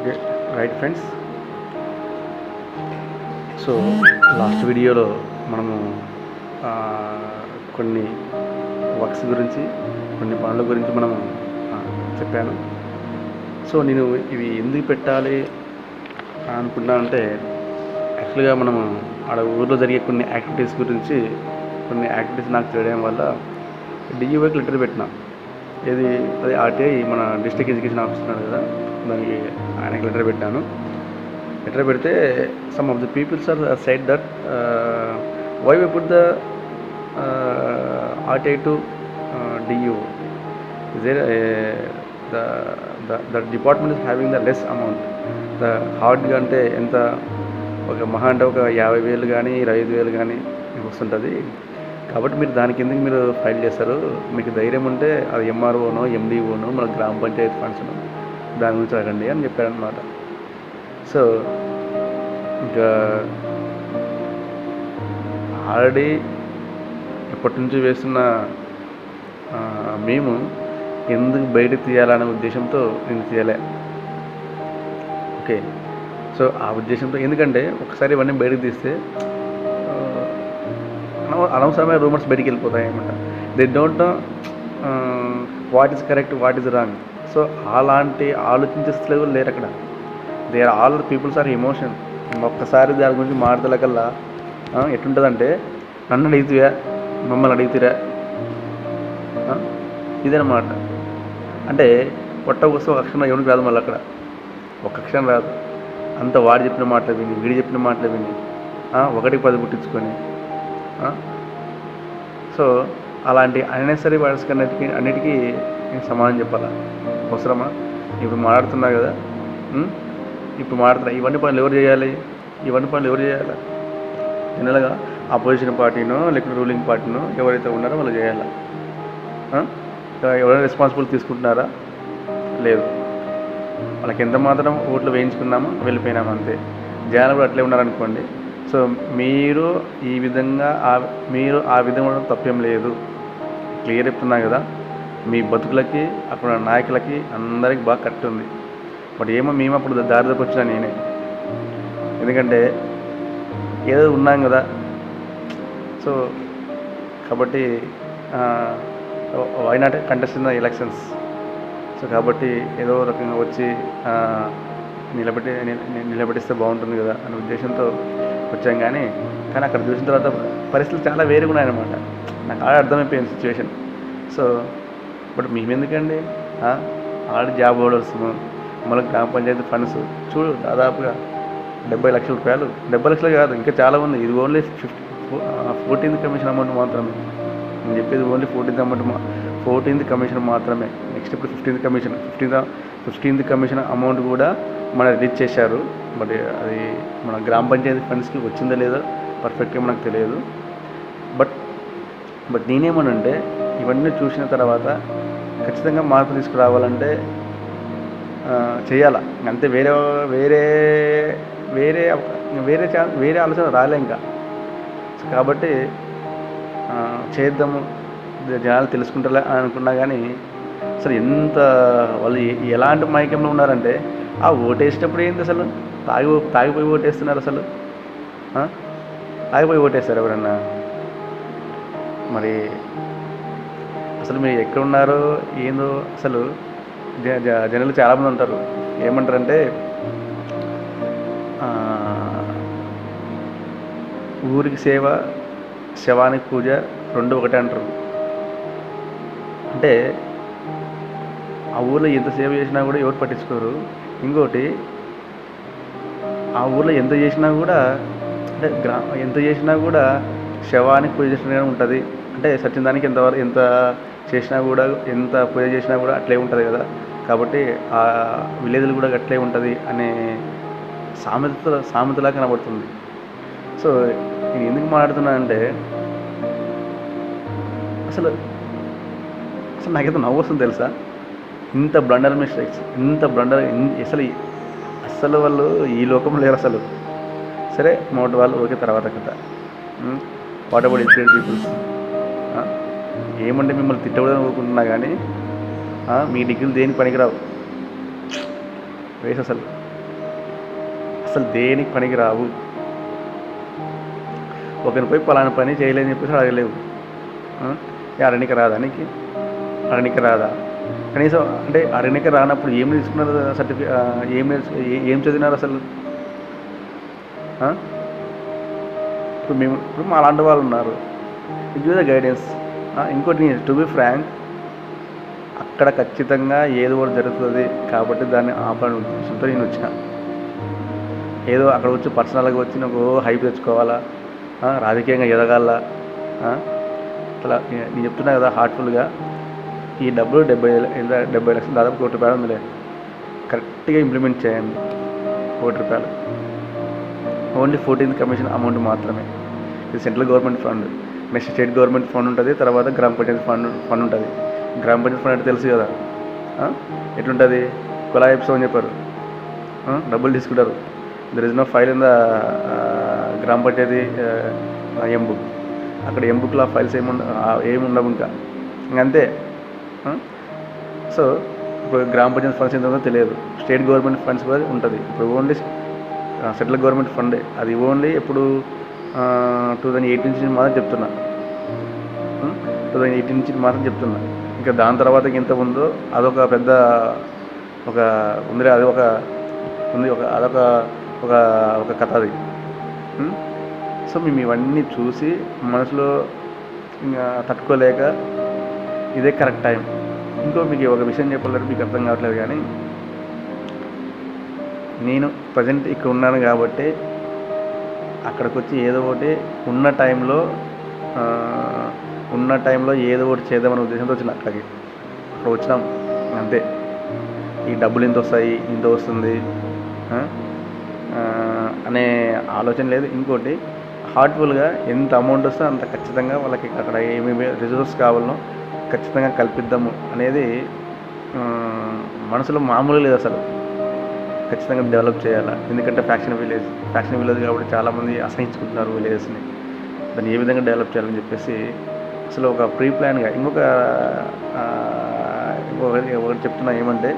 Okay right friends. So last వీడియోలో మనము ఆ, కొన్ని వర్క్స్ గురించి కొన్ని పనుల గురించి మనం ఆ, చెప్పాను. సో నేను ఇవి ఎందుకు పెట్టాలి అనుకున్నానంటే యాక్చువల్గా మనము ఆడ ఊర్లో జరిగే కొన్ని యాక్టివిటీస్ గురించి కొన్ని యాక్టివిటీస్ నాకు తెలియడం వల్ల డిఈఓకి లెటర్ పెట్టిన. ఏది అది ఆర్టీఐ మన డిస్ట్రిక్ట్ ఎడ్యుకేషన్ ఆఫీసర్ ఉన్నాడు కదా, దానికి ఆయనకి లెటర్ పెట్టాను. లెటర్ పెడితే some of the peoples are side that why we put the RTI to DEO is there the department is having the less amount. The హార్డ్గా అంటే ఎంత ఒక మహా అంటే ఒక 50,000 కానీ 25,000 కానీ వస్తుంటుంది. కాబట్టి మీరు దాని కిందకి మీరు ఫైల్ చేస్తారు. మీకు ధైర్యం ఉంటే అది ఎంఆర్ఓనో ఎండిఓనో మన గ్రామ పంచాయతీ ఫండ్స్ను దాని గురించి అడగండి అని చెప్పారనమాట. సో ఇంకా ఆల్రెడీ ఎప్పటి నుంచి వేస్తున్న మేము ఎందుకు బయట తీయాలనే ఉద్దేశంతో నేను తీయలే. ఓకే, సో ఆ ఉద్దేశంతో, ఎందుకంటే ఒకసారి ఇవన్నీ బయటకు తీస్తే అనవసరమైన రూమర్స్ బయటికి వెళ్ళిపోతాయి అన్నమాట. They don't know what is correct, what is wrong. So అలాంటి ఆలోచించే స్థితిలో లేరు అక్కడ. They are all peoples are emotion. ఒక్కసారి దాని గురించి మాట్లాడకల్లా ఎట్లుంటుందంటే, నన్ను అడిగితే మమ్మల్ని అడిగితేరా ఇదనమాట. అంటే పొట్ట కోసం ఒక అక్షరం ఎవరికి రాదు, మళ్ళీ అక్కడ ఒక అక్షరం రాదు. అంత వాడు చెప్పిన మాటలు విని, వీడి చెప్పిన మాటలు విని 1కి 10 పుట్టించుకొని, సో అలాంటి అన్నెసరీ వర్డ్స్ అన్నిటికీ నేను సమాధానం చెప్పాలా? అవసరమా? ఇప్పుడు మాట్లాడుతున్నా కదా, ఇప్పుడు మాట్లాడుతున్నా. ఇవన్నీ పనులు ఎవరు చేయాలి? జనరల్గా అపోజిషన్ పార్టీనో లేకపోతే రూలింగ్ పార్టీనో ఎవరైతే ఉన్నారో వాళ్ళు చేయాలా? ఎవరైనా రెస్పాన్సిబిలిటీ తీసుకుంటున్నారా? లేదు. వాళ్ళకి ఎంత మాత్రం ఓట్లు వేయించుకున్నామో వెళ్ళిపోయినాము అంతే. జనాలు కూడా అట్లే ఉన్నారనుకోండి. సో మీరు ఈ విధంగా ఆ విధంగా ఉండడం తప్పేం లేదు. క్లియర్ చెప్తున్నా కదా, మీ బతుకులకి అక్కడ నాయకులకి అందరికి బాగా కరెక్ట్ ఉంది. బట్ ఏమో మేము అప్పుడు దారిలోకి వచ్చినా నేనే. ఎందుకంటే ఏదో ఉన్నాం కదా. సో కాబట్టి why not contest in the elections. So కాబట్టి ఏదో రకంగా వచ్చి నిలబెట్టిస్తే బాగుంటుంది కదా అనే ఉద్దేశంతో వచ్చాం. కానీ అక్కడ చూసిన తర్వాత పరిస్థితులు చాలా వేరుగా ఉన్నాయన్నమాట. నాకు అర్థమైపోయింది సిచ్యువేషన్. సో బట్ మేమెందుకండి, ఆల్రెడీ జాబ్ హోల్డర్స్, మళ్ళీ గ్రామ పంచాయతీ ఫండ్స్ చూడు దాదాపుగా 70 లక్షల రూపాయలు. 70 లక్షలు కాదు, ఇంకా చాలా ఉంది. ఇది ఓన్లీ 14th కమిషన్ అమౌంట్ మాత్రమే. నేను చెప్పేది ఓన్లీ 14th కమిషన్ మాత్రమే. నెక్స్ట్ ఇప్పుడు 15th కమిషన్ అమౌంట్ కూడా మన రిలీజ్ చేశారు. బట్ అది మన గ్రామ పంచాయతీ ఫండ్స్కి వచ్చిందో లేదో పర్ఫెక్ట్గా మనకు తెలియదు. బట్ నేనేమనంటే, ఇవన్నీ చూసిన తర్వాత ఖచ్చితంగా మార్పు తీసుకురావాలంటే చేయాలా అంతే. వేరే ఆలోచన రాలే ఇంకా. కాబట్టి చేద్దాము, జనాలు తెలుసుకుంటారా అని అనుకున్నా. కానీ అసలు ఎంత వాళ్ళు ఎలాంటి మైకంలో ఉన్నారంటే, ఆ ఓటేసేటప్పుడు ఏంటి అసలు తాగిపోయి ఓటేస్తున్నారు. అసలు తాగిపోయి ఓటేస్తారు ఎవరన్నా? మరి అసలు మీరు ఎక్కడున్నారో ఏందో అసలు జనాలు చాలామంది ఉంటారు. ఏమంటారంటే, ఊరికి సేవ, శవానికి పూజ 2 ఒకటే అంటారు. అంటే ఆ ఊళ్ళో ఎంత సేవ చేసినా కూడా ఎవరు పట్టించుకోరు. ఇంకోటి, ఆ ఊళ్ళో ఎంత చేసినా కూడా, అంటే ఎంత చేసినా కూడా శవానికి పూజ చేసినగానే ఉంటుంది. అంటే సత్యం దానికి ఎంత చేసినా కూడా, ఎంత పూజ చేసినా కూడా అట్లే ఉంటుంది కదా. కాబట్టి ఆ విలేజ్లు కూడా అట్లే ఉంటుంది అనే సామెతలా కనబడుతుంది. సో నేను ఎందుకు మాట్లాడుతున్నా అంటే, అసలు నాకైతే నవ్వు వస్తుంది తెలుసా. ఇంత బ్లండర్ మిస్టేక్స్, అసలు వాళ్ళు ఈ లోకంలో లేరు అసలు. సరే, మోటి వాళ్ళు ఓకే, తర్వాత కథ. What about educated peoples? ఏమంటే మిమ్మల్ని తిట్టకూడదని ఊరుకుంటున్నా కానీ మీ డిగ్రీలు దేనికి పనికిరావు, వేసి అసలు. అసలు దేనికి పనికి రావు. ఒకరిని పోయి పలానా పని చేయలేదని చెప్పేసి అడగలేవు. అరణిక రాదా నీకు? అరణిక రాదా? కనీసం అంటే అరణిక రానప్పుడు ఏం నేర్చుకున్నారు? ఏం చదివినారు అసలు? ఇప్పుడు మా అలాంటి వాళ్ళు ఉన్నారు, గివ్ ద గైడెన్స్. ఇంకోటి, టు బి ఫ్రాంక్, అక్కడ ఖచ్చితంగా ఏదో ఒకటి జరుగుతుంది కాబట్టి దాన్ని ఆపాలని ఉద్దేశంతో నేను వచ్చిన. ఏదో అక్కడ వచ్చి పర్సనల్గా వచ్చి నాకు హైప్ తెచ్చుకోవాలా, రాజకీయంగా ఎదగాల, అలా నేను చెప్తున్నా కదా హార్ట్ఫుల్గా. ఈ డబ్బులు 70 లక్షలు, దాదాపు ₹1,00,000 ఉందిలే, కరెక్ట్గా ఇంప్లిమెంట్ చేయండి. ₹1,00,000 ఓన్లీ 14th కమిషన్ అమౌంట్ మాత్రమే. ఇది central government fund, next state government fund ఉంటుంది, తర్వాత గ్రామ పంచాయతీ ఫండ్ ఉంటుంది. గ్రామ పంచాయతీ ఫండ్ అంటే తెలుసు కదా ఎట్లుంటుంది, కులాయిప్సం అని చెప్పారు, డబ్బులు తీసుకుంటారు. There is no file in the గ్రామ పంచాయతీ ఎంబుక్. అక్కడ ఎంబుక్లో ఫైల్స్ ఏమి ఉండవు ఇంకా అంతే. సో ఇప్పుడు గ్రామ పంచాయతీ ఫండ్స్ ఎంత ఉందో తెలియదు, స్టేట్ గవర్నమెంట్ ఫండ్స్ కూడా ఉంటుంది. ఇప్పుడు ఓన్లీ సెంట్రల్ గవర్నమెంట్ ఫండే, అది ఓన్లీ ఇప్పుడు 2018 నుంచి మాత్రం చెప్తున్నా, 2018 నుంచి మాత్రం చెప్తున్నా. ఇంకా దాని తర్వాత ఎంత ఉందో అదొక పెద్ద ఒక ఉంది, అది ఒక ఉంది, అదొక ఒక ఒక కథ అది. సో మేము ఇవన్నీ చూసి మనసులో ఇంకా తట్టుకోలేక ఇదే కరెక్ట్ టైం. మీకు ఒక విషయం చెప్పాలంటే మీకు అర్థం కావట్లేదు, కానీ నేను ప్రజెంట్ ఇక్కడ ఉన్నాను కాబట్టి అక్కడికి వచ్చి ఏదో ఒకటి ఉన్న టైంలో ఏదో ఒకటి చేద్దామనే ఉద్దేశంతో వచ్చిన. అక్కడ వచ్చినాం అంతే. ఈ డబ్బులు ఇంత వస్తాయి, ఇంత వస్తుంది అనే ఆలోచన లేదు. ఇంకోటి, హార్ట్ఫుల్గా ఎంత అమౌంట్ వస్తే అంత ఖచ్చితంగా వాళ్ళకి అక్కడ ఏమేమి రిసోర్స్ కావాలనో ఖచ్చితంగా కల్పిద్దాము అనేది మనసులో మామూలు లేదు అసలు. ఖచ్చితంగా డెవలప్ చేయాలి. ఎందుకంటే ఫ్యాక్షన్ విలేజ్ కాబట్టి చాలామంది అసహించుకుంటున్నారు విలేజెస్ని. దాన్ని ఏ విధంగా డెవలప్ చేయాలని చెప్పేసి అసలు ఒక ప్రీ ప్లాన్గా ఒకటి చెప్తున్నా ఏమంటే,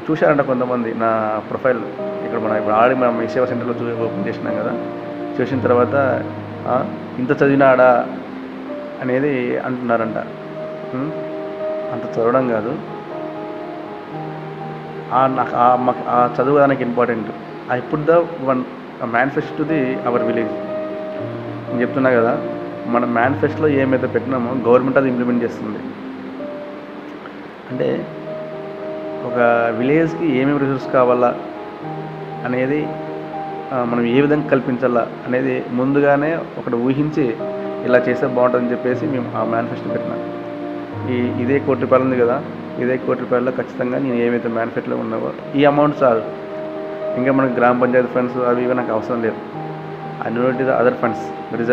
చూశారంట కొంతమంది నా ప్రొఫైల్ ఇక్కడ ఇప్పుడు మన సేవా సెంటర్లో ఓపెన్ చేసినాం కదా, చూసిన తర్వాత ఇంత చదివినాడా అనేది అంటున్నారంట. అంత చదవడం కాదు, ఆ చదువు దానికి important. I put the manifesto the hour village. నేను చెప్తున్నా కదా, మన మేనిఫెస్టోలో ఏమైతే పెట్టినామో గవర్నమెంట్ అది ఇంప్లిమెంట్ చేస్తుంది. అంటే ఒక విలేజ్కి ఏమేమి రిసోర్స్ కావాలా అనేది మనం ఏ విధంగా కల్పించాలా అనేది ముందుగానే ఒకటి ఊహించి ఇలా చేస్తే బాగుంటుందని చెప్పేసి మేము ఆ మేనిఫెస్టో పెట్టినాం. ఇదే ₹1,00,000 ఉంది కదా, ఇదే ₹1,00,000 ఖచ్చితంగా నేను ఏమైతే మేనిఫెస్టోలో ఉన్నావో ఈ అమౌంట్ చాలు. ఇంకా మనకు గ్రామ పంచాయతీ ఫండ్స్ అవి ఇవి నాకు అవసరం లేదు. I note the other funds, that is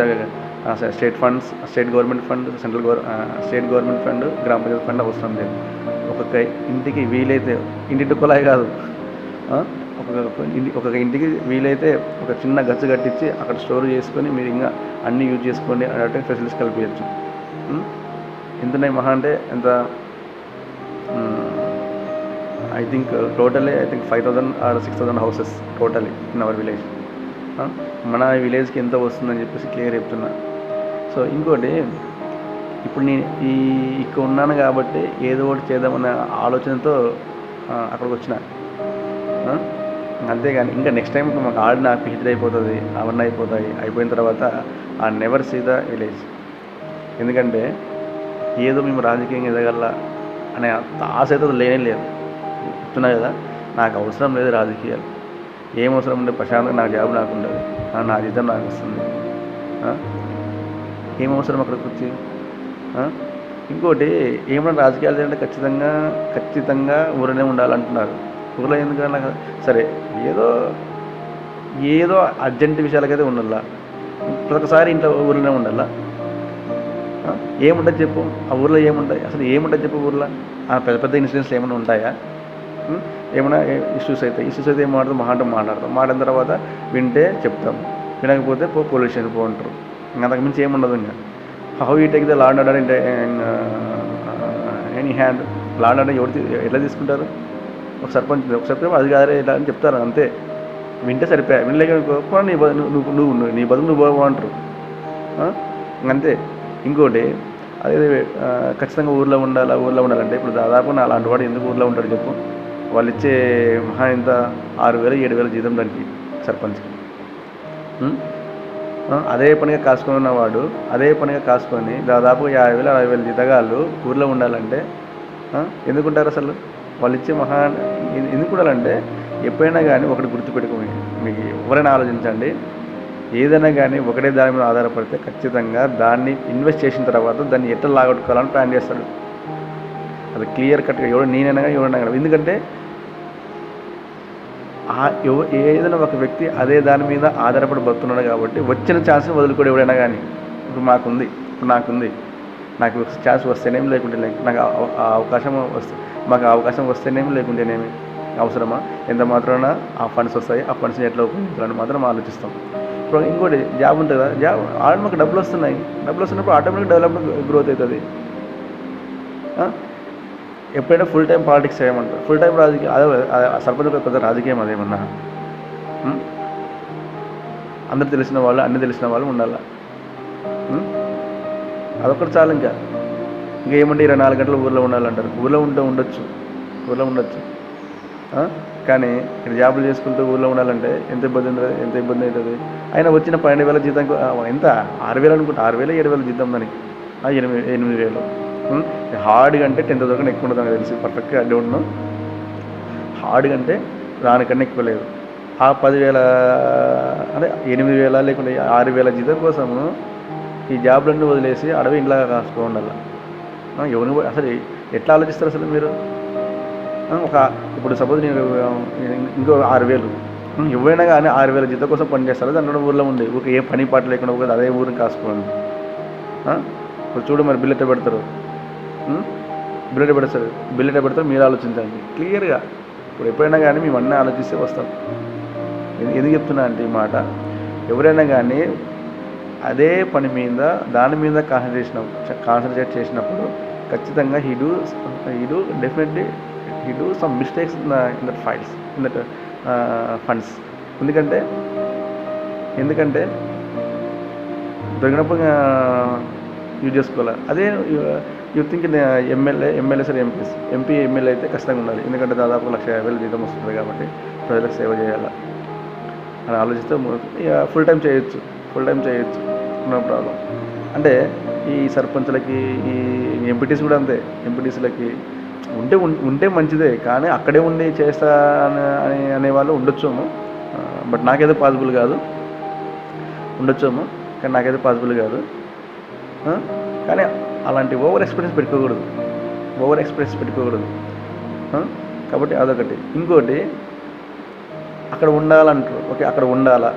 state funds, state government fund, state government fund, గ్రామ పంచాయతీ ఫండ్ అవసరం లేదు. ఒక్కొక్క ఇంటికి వీలైతే, ఇంటి కులాయి కాదు, ఒక్కొక్క ఇంటికి వీలైతే ఒక చిన్న గచ్చు కట్టించి అక్కడ స్టోర్ చేసుకొని మీరు ఇంకా అన్నీ యూజ్ చేసుకోండి అన్నట్టు ఫెసిలిటీస్ కల్పించచ్చు. ఎంతున్నాయి మహా అంటే ఎంత, I think totally 5,000 or 6,000 houses totally in our village. మన విలేజ్కి ఎంత వస్తుందని చెప్పేసి క్లియర్ చెప్తున్నా. సో ఇంకోటి, ఇప్పుడు నేను ఇక్కడ ఉన్నాను కాబట్టి ఏదో ఒకటి చేద్దామన్న ఆలోచనతో అక్కడికి వచ్చిన. అంతేగాని ఇంకా నెక్స్ట్ టైం మాకు ఆడిన పిహెచ్డీ అయిపోతుంది, అవన్నీ అయిపోతాయి. అయిపోయిన తర్వాత ఆ నెవర్ సీ ద విలేజ్. ఎందుకంటే ఏదో మేము రాజకీయంగా ఎదగల అనే ఆశ అయితే లేనే లేదు. చెప్తున్నా కదా, నాకు అవసరం లేదు రాజకీయాలు. ఏం అవసరం ఉంటే ప్రశాంతంగా నాకు జాబ్ నాకు ఉంటుంది, నా జీతం నాకు వస్తుంది. ఏం అవసరం అక్కడికి వచ్చి? ఇంకోటి, ఏమన్నా రాజకీయాలు అంటే ఖచ్చితంగా ఊరినే ఉండాలంటున్నారు. ఊరిలో ఎందుకన్నా సరే, ఏదో అర్జెంట్ విషయాలకైతే ఉండాలా, ప్రతిసారి ఇంట్లో ఊరిలోనే ఉండాలా. ఏముంటుంది చెప్పు ఆ ఊర్లో? ఏముంటాయి అసలు? ఏముంటుంది చెప్పు ఊర్లో? పెద్ద పెద్ద ఇన్సిడెంట్స్ ఏమైనా ఉంటాయా? ఏమైనా ఇష్యూస్ అయితే ఏం మాట్లాడతాం. మాట్లాడిన తర్వాత వింటే చెప్తాం, వినకపోతే పోలీస్ స్టేషన్ అంటారు. అంతకుమించి ఏముండదు. ఇంకా how you take the law and order in any hand? Law and order ఎట్లా తీసుకుంటారు? ఒక సర్పంచ్ ఒక సర్పంచ్ అది కాదే ఇలా అని చెప్తారు అంతే. వింటే సరిపోయా, వినలేక నీ నీ బదులు నువ్వు బాగుంటారు అంతే. ఇంకోటి అదే ఖచ్చితంగా ఊర్లో ఉండాలంటే ఇప్పుడు దాదాపు నా అలాంటి వాడు ఎందుకు ఊర్లో ఉంటాడు చెప్పు. వాళ్ళు ఇచ్చే మహా ఎంత 6,000 7,000 జీతం దానికి సర్పంచ్కి. అదే పనిగా కాసుకొని దాదాపు 50,000 60,000 జీతగాళ్ళు ఊర్లో ఉండాలంటే ఎందుకుంటారు అసలు? వాళ్ళు ఇచ్చే ఎందుకు ఉండాలంటే ఎప్పుడైనా కానీ ఒకటి గుర్తుపెట్టుకోండి, మీకు ఎవరైనా ఆలోచించండి, ఏదైనా కానీ ఒకటే దాని మీద ఆధారపడితే ఖచ్చితంగా దాన్ని ఇన్వెస్ట్ చేసిన తర్వాత దాన్ని ఎట్లా లాగొట్టుకోవాలని ప్లాన్ చేస్తాడు. అది క్లియర్ కట్గా నేనైనా కానీ ఎవరైనా కానీ. ఎందుకంటే ఏదైనా ఒక వ్యక్తి అదే దాని మీద ఆధారపడి బతున్నాడు కాబట్టి వచ్చిన ఛాన్స్ని వదులుకోడు ఎవడైనా కానీ. ఇప్పుడు నాకుంది నాకు ఛాన్స్ వస్తేనేమి లేకుంటే నాకు మాకు అవకాశం వస్తేనేమి లేకుంటేనేమి అవసరమా? ఎంత మాత్రాన ఆ ఫండ్స్ వస్తాయి, ఆ ఫండ్స్ని ఎట్లా ఉపయోగించాలని మాత్రం ఆలోచిస్తాం. ఇప్పుడు ఇంకోటి జాబ్ ఉంటుంది కదా, జాబ్ మాకు డబ్బులు వస్తున్నప్పుడు ఆటోమేటిక్ డెవలప్మెంట్ గ్రోత్ అవుతుంది. ఎప్పుడైనా ఫుల్ టైం పాలిటిక్స్ చేయమంటారు, ఫుల్ టైం రాజకీయం అదే సర్పంచ్ పెద్ద రాజకీయం అదేమన్నా. అందరు తెలిసిన వాళ్ళు అన్నీ తెలిసిన వాళ్ళు ఉండాలి. అదొకటి చాలు. ఇంకా ఏమంటే 24 గంటలు ఊర్లో ఉండాలంటారు. ఊర్లో ఉండొచ్చు కానీ ఇక్కడ జాబులు చేసుకుంటూ ఊళ్ళో ఉండాలంటే ఎంత ఇబ్బంది అవుతుంది. ఆయన వచ్చిన 12,000 జీతం ఎంత 6,000 అనుకుంటా, 6,000 7,000 జీతం దానికి 8,000. హార్డ్గా అంటే 10,000 కన్నా ఎక్కువ ఉండదు నాకు తెలిసి, పర్ఫెక్ట్గా డౌట్ నో. హార్డ్గా అంటే దానికన్నా ఎక్కువ లేదు. ఆ 10,000 అంటే 8,000 లేకుంటే 6,000 జీతం కోసము ఈ జాబ్లన్నీ వదిలేసి అడవి ఇంట్లో కాసుకో ఉండాలి. ఎవరిని అసలు ఎట్లా ఆలోచిస్తారు అసలు మీరు? ఇప్పుడు సపోజ్ నేను ఇంకో 6,000 ఎవరైనా కానీ 6,000 జీతం కోసం పని చేస్తారు. దాంట్లో ఊళ్ళో ఉంది ఒక ఏ పని పాట లేకుండా ఒక అదే ఊరిని కాసుకోండి. ఇప్పుడు చూడు మరి బిల్ ఎట్లా పెడతారు, మీరు ఆలోచించండి క్లియర్గా. ఇప్పుడు ఎప్పుడైనా కానీ మేము అన్నీ ఆలోచిస్తే వస్తాం. ఎందుకు చెప్తున్నా అంటే ఈ మాట, ఎవరైనా కానీ అదే పని మీద దాని మీద కాన్సన్ట్రేట్ చేసినప్పుడు ఖచ్చితంగా he do some mistakes in that files in that funds. ఎందుకంటే దొరికినప్పుడు యూజ్ చేసుకోవాలి. అదే యూ థింక్ ఎమ్మెల్యే సరే ఎంపీ ఎమ్మెల్యే అయితే ఖచ్చితంగా ఉండాలి. ఎందుకంటే దాదాపు 1,50,000 జీతం వస్తుంది కాబట్టి ప్రజలకు సేవ చేయాలి అని ఆలోచిస్తే ఫుల్ టైం చేయొచ్చు, నో ప్రాబ్లం. అంటే ఈ సర్పంచ్లకి ఈ ఎంపీటీస్ కూడా అంతే. ఎంపీటీసీలకి ఉంటే మంచిదే, కానీ అక్కడే ఉండి చేస్తా అనేవాళ్ళు ఉండొచ్చేమో, బట్ నాకైతే పాసిబుల్ కాదు. ఉండొచ్చేమో కానీ నాకైతే పాసిబుల్ కాదు. కానీ అలాంటి ఓవర్ ఎక్స్పీరియన్స్ పెట్టుకోకూడదు. కాబట్టి అదొకటి. ఇంకోటి అక్కడ ఉండాలంటారు. ఓకే అక్కడ ఉండాలా,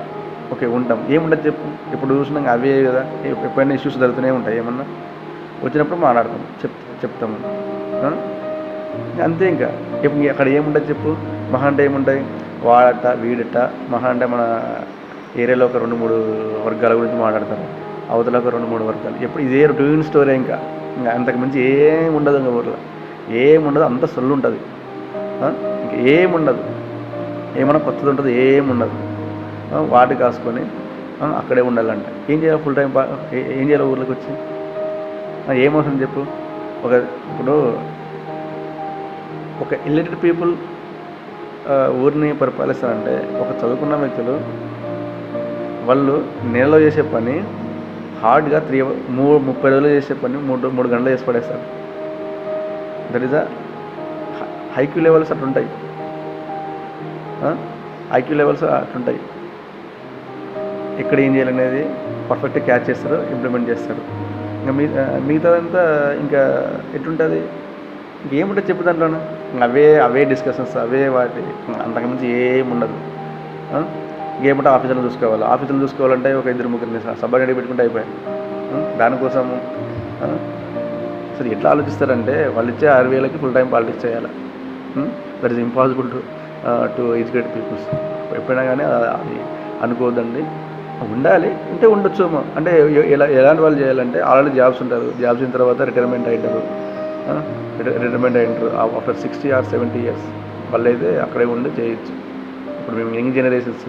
ఓకే ఉంటాం. ఏముండదు చెప్పు. ఇప్పుడు చూసినాక అవే కదా, ఎప్పుడైనా ఇష్యూస్ జరుగుతూనే ఉంటాయి. ఏమన్నా వచ్చినప్పుడు మాట్లాడతాం, చెప్తాము అంతే. ఇంకా ఇప్పుడు అక్కడ ఏముండదు చెప్పు. మహా అంటే ఏముంటాయి, వాడట వీడట, మహా అంటే మన ఏరియాలో ఒక 2-3 వర్గాల గురించి మాట్లాడతారు, అవతల ఒక 2-3 వర్గాలు. ఎప్పుడు ఇదే రొటీన్ స్టోరీ. ఇంకా అంతకుమించి ఏముండదు. ఇంకా ఊర్లో ఏముండదు, అంత సొల్లు ఉంటుంది. ఇంకా ఏముండదు, ఏమన్నా కొత్తది ఉంటుంది, ఏముండదు. వాటి కాసుకొని అక్కడే ఉండాలంట. ఏం చేయాలి? ఫుల్ టైం ఏం చేయాలి? ఊర్లోకి వచ్చి ఏమవసరం చెప్పు. ఇప్పుడు ఒక ఇల్లిటరేట్ పీపుల్ ఊరిని పరిపాలిస్తారంటే, ఒక చదువుకున్న వ్యక్తులు వాళ్ళు నెలలో చేసే పని హార్డ్గా 30 రోజులు చేసే పని 3 గంటలు చేసి పడేస్తారు. దట్ ఈస్ ఐక్యూ లెవెల్స్ అట్లుంటాయి. ఎక్కడ ఏం చేయాలనేది పర్ఫెక్ట్గా క్యాచ్ చేస్తారు, ఇంప్లిమెంట్ చేస్తారు. ఇంకా మిగతాదంతా ఇంకా ఎట్లుంటుంది, ఇంకేముంటుంది చెప్పు దాంట్లోనే. అవే డిస్కషన్స్, అవే వాటి, అంతకుమించి ఏముండదు. ఇంకేమంటే ఆఫీసులు చూసుకోవాలంటే ఒక 2-3 సబార్డినేట్ పెట్టుకుంటే అయిపోయాయి. దానికోసము అసలు ఎట్లా ఆలోచిస్తారంటే, వాళ్ళు ఇచ్చే 6,000కి ఫుల్ టైం పాలిటిక్స్ చేయాలి. That is impossible to educate peoples. ఎప్పుడైనా కానీ అది అనుకోవద్దండి. ఉండాలి అంటే ఉండొచ్చేమో. అంటే ఎలాంటి వాళ్ళు చేయాలంటే, ఆల్రెడీ జాబ్స్ ఉంటారు, జాబ్స్ అయిన తర్వాత రిటైర్మెంట్ అయ్యారు ఆఫ్టర్ 60 or 70 years. వాళ్ళైతే అక్కడే ఉండి చేయొచ్చు. ఇప్పుడు మేము యంగ్ జనరేషన్స్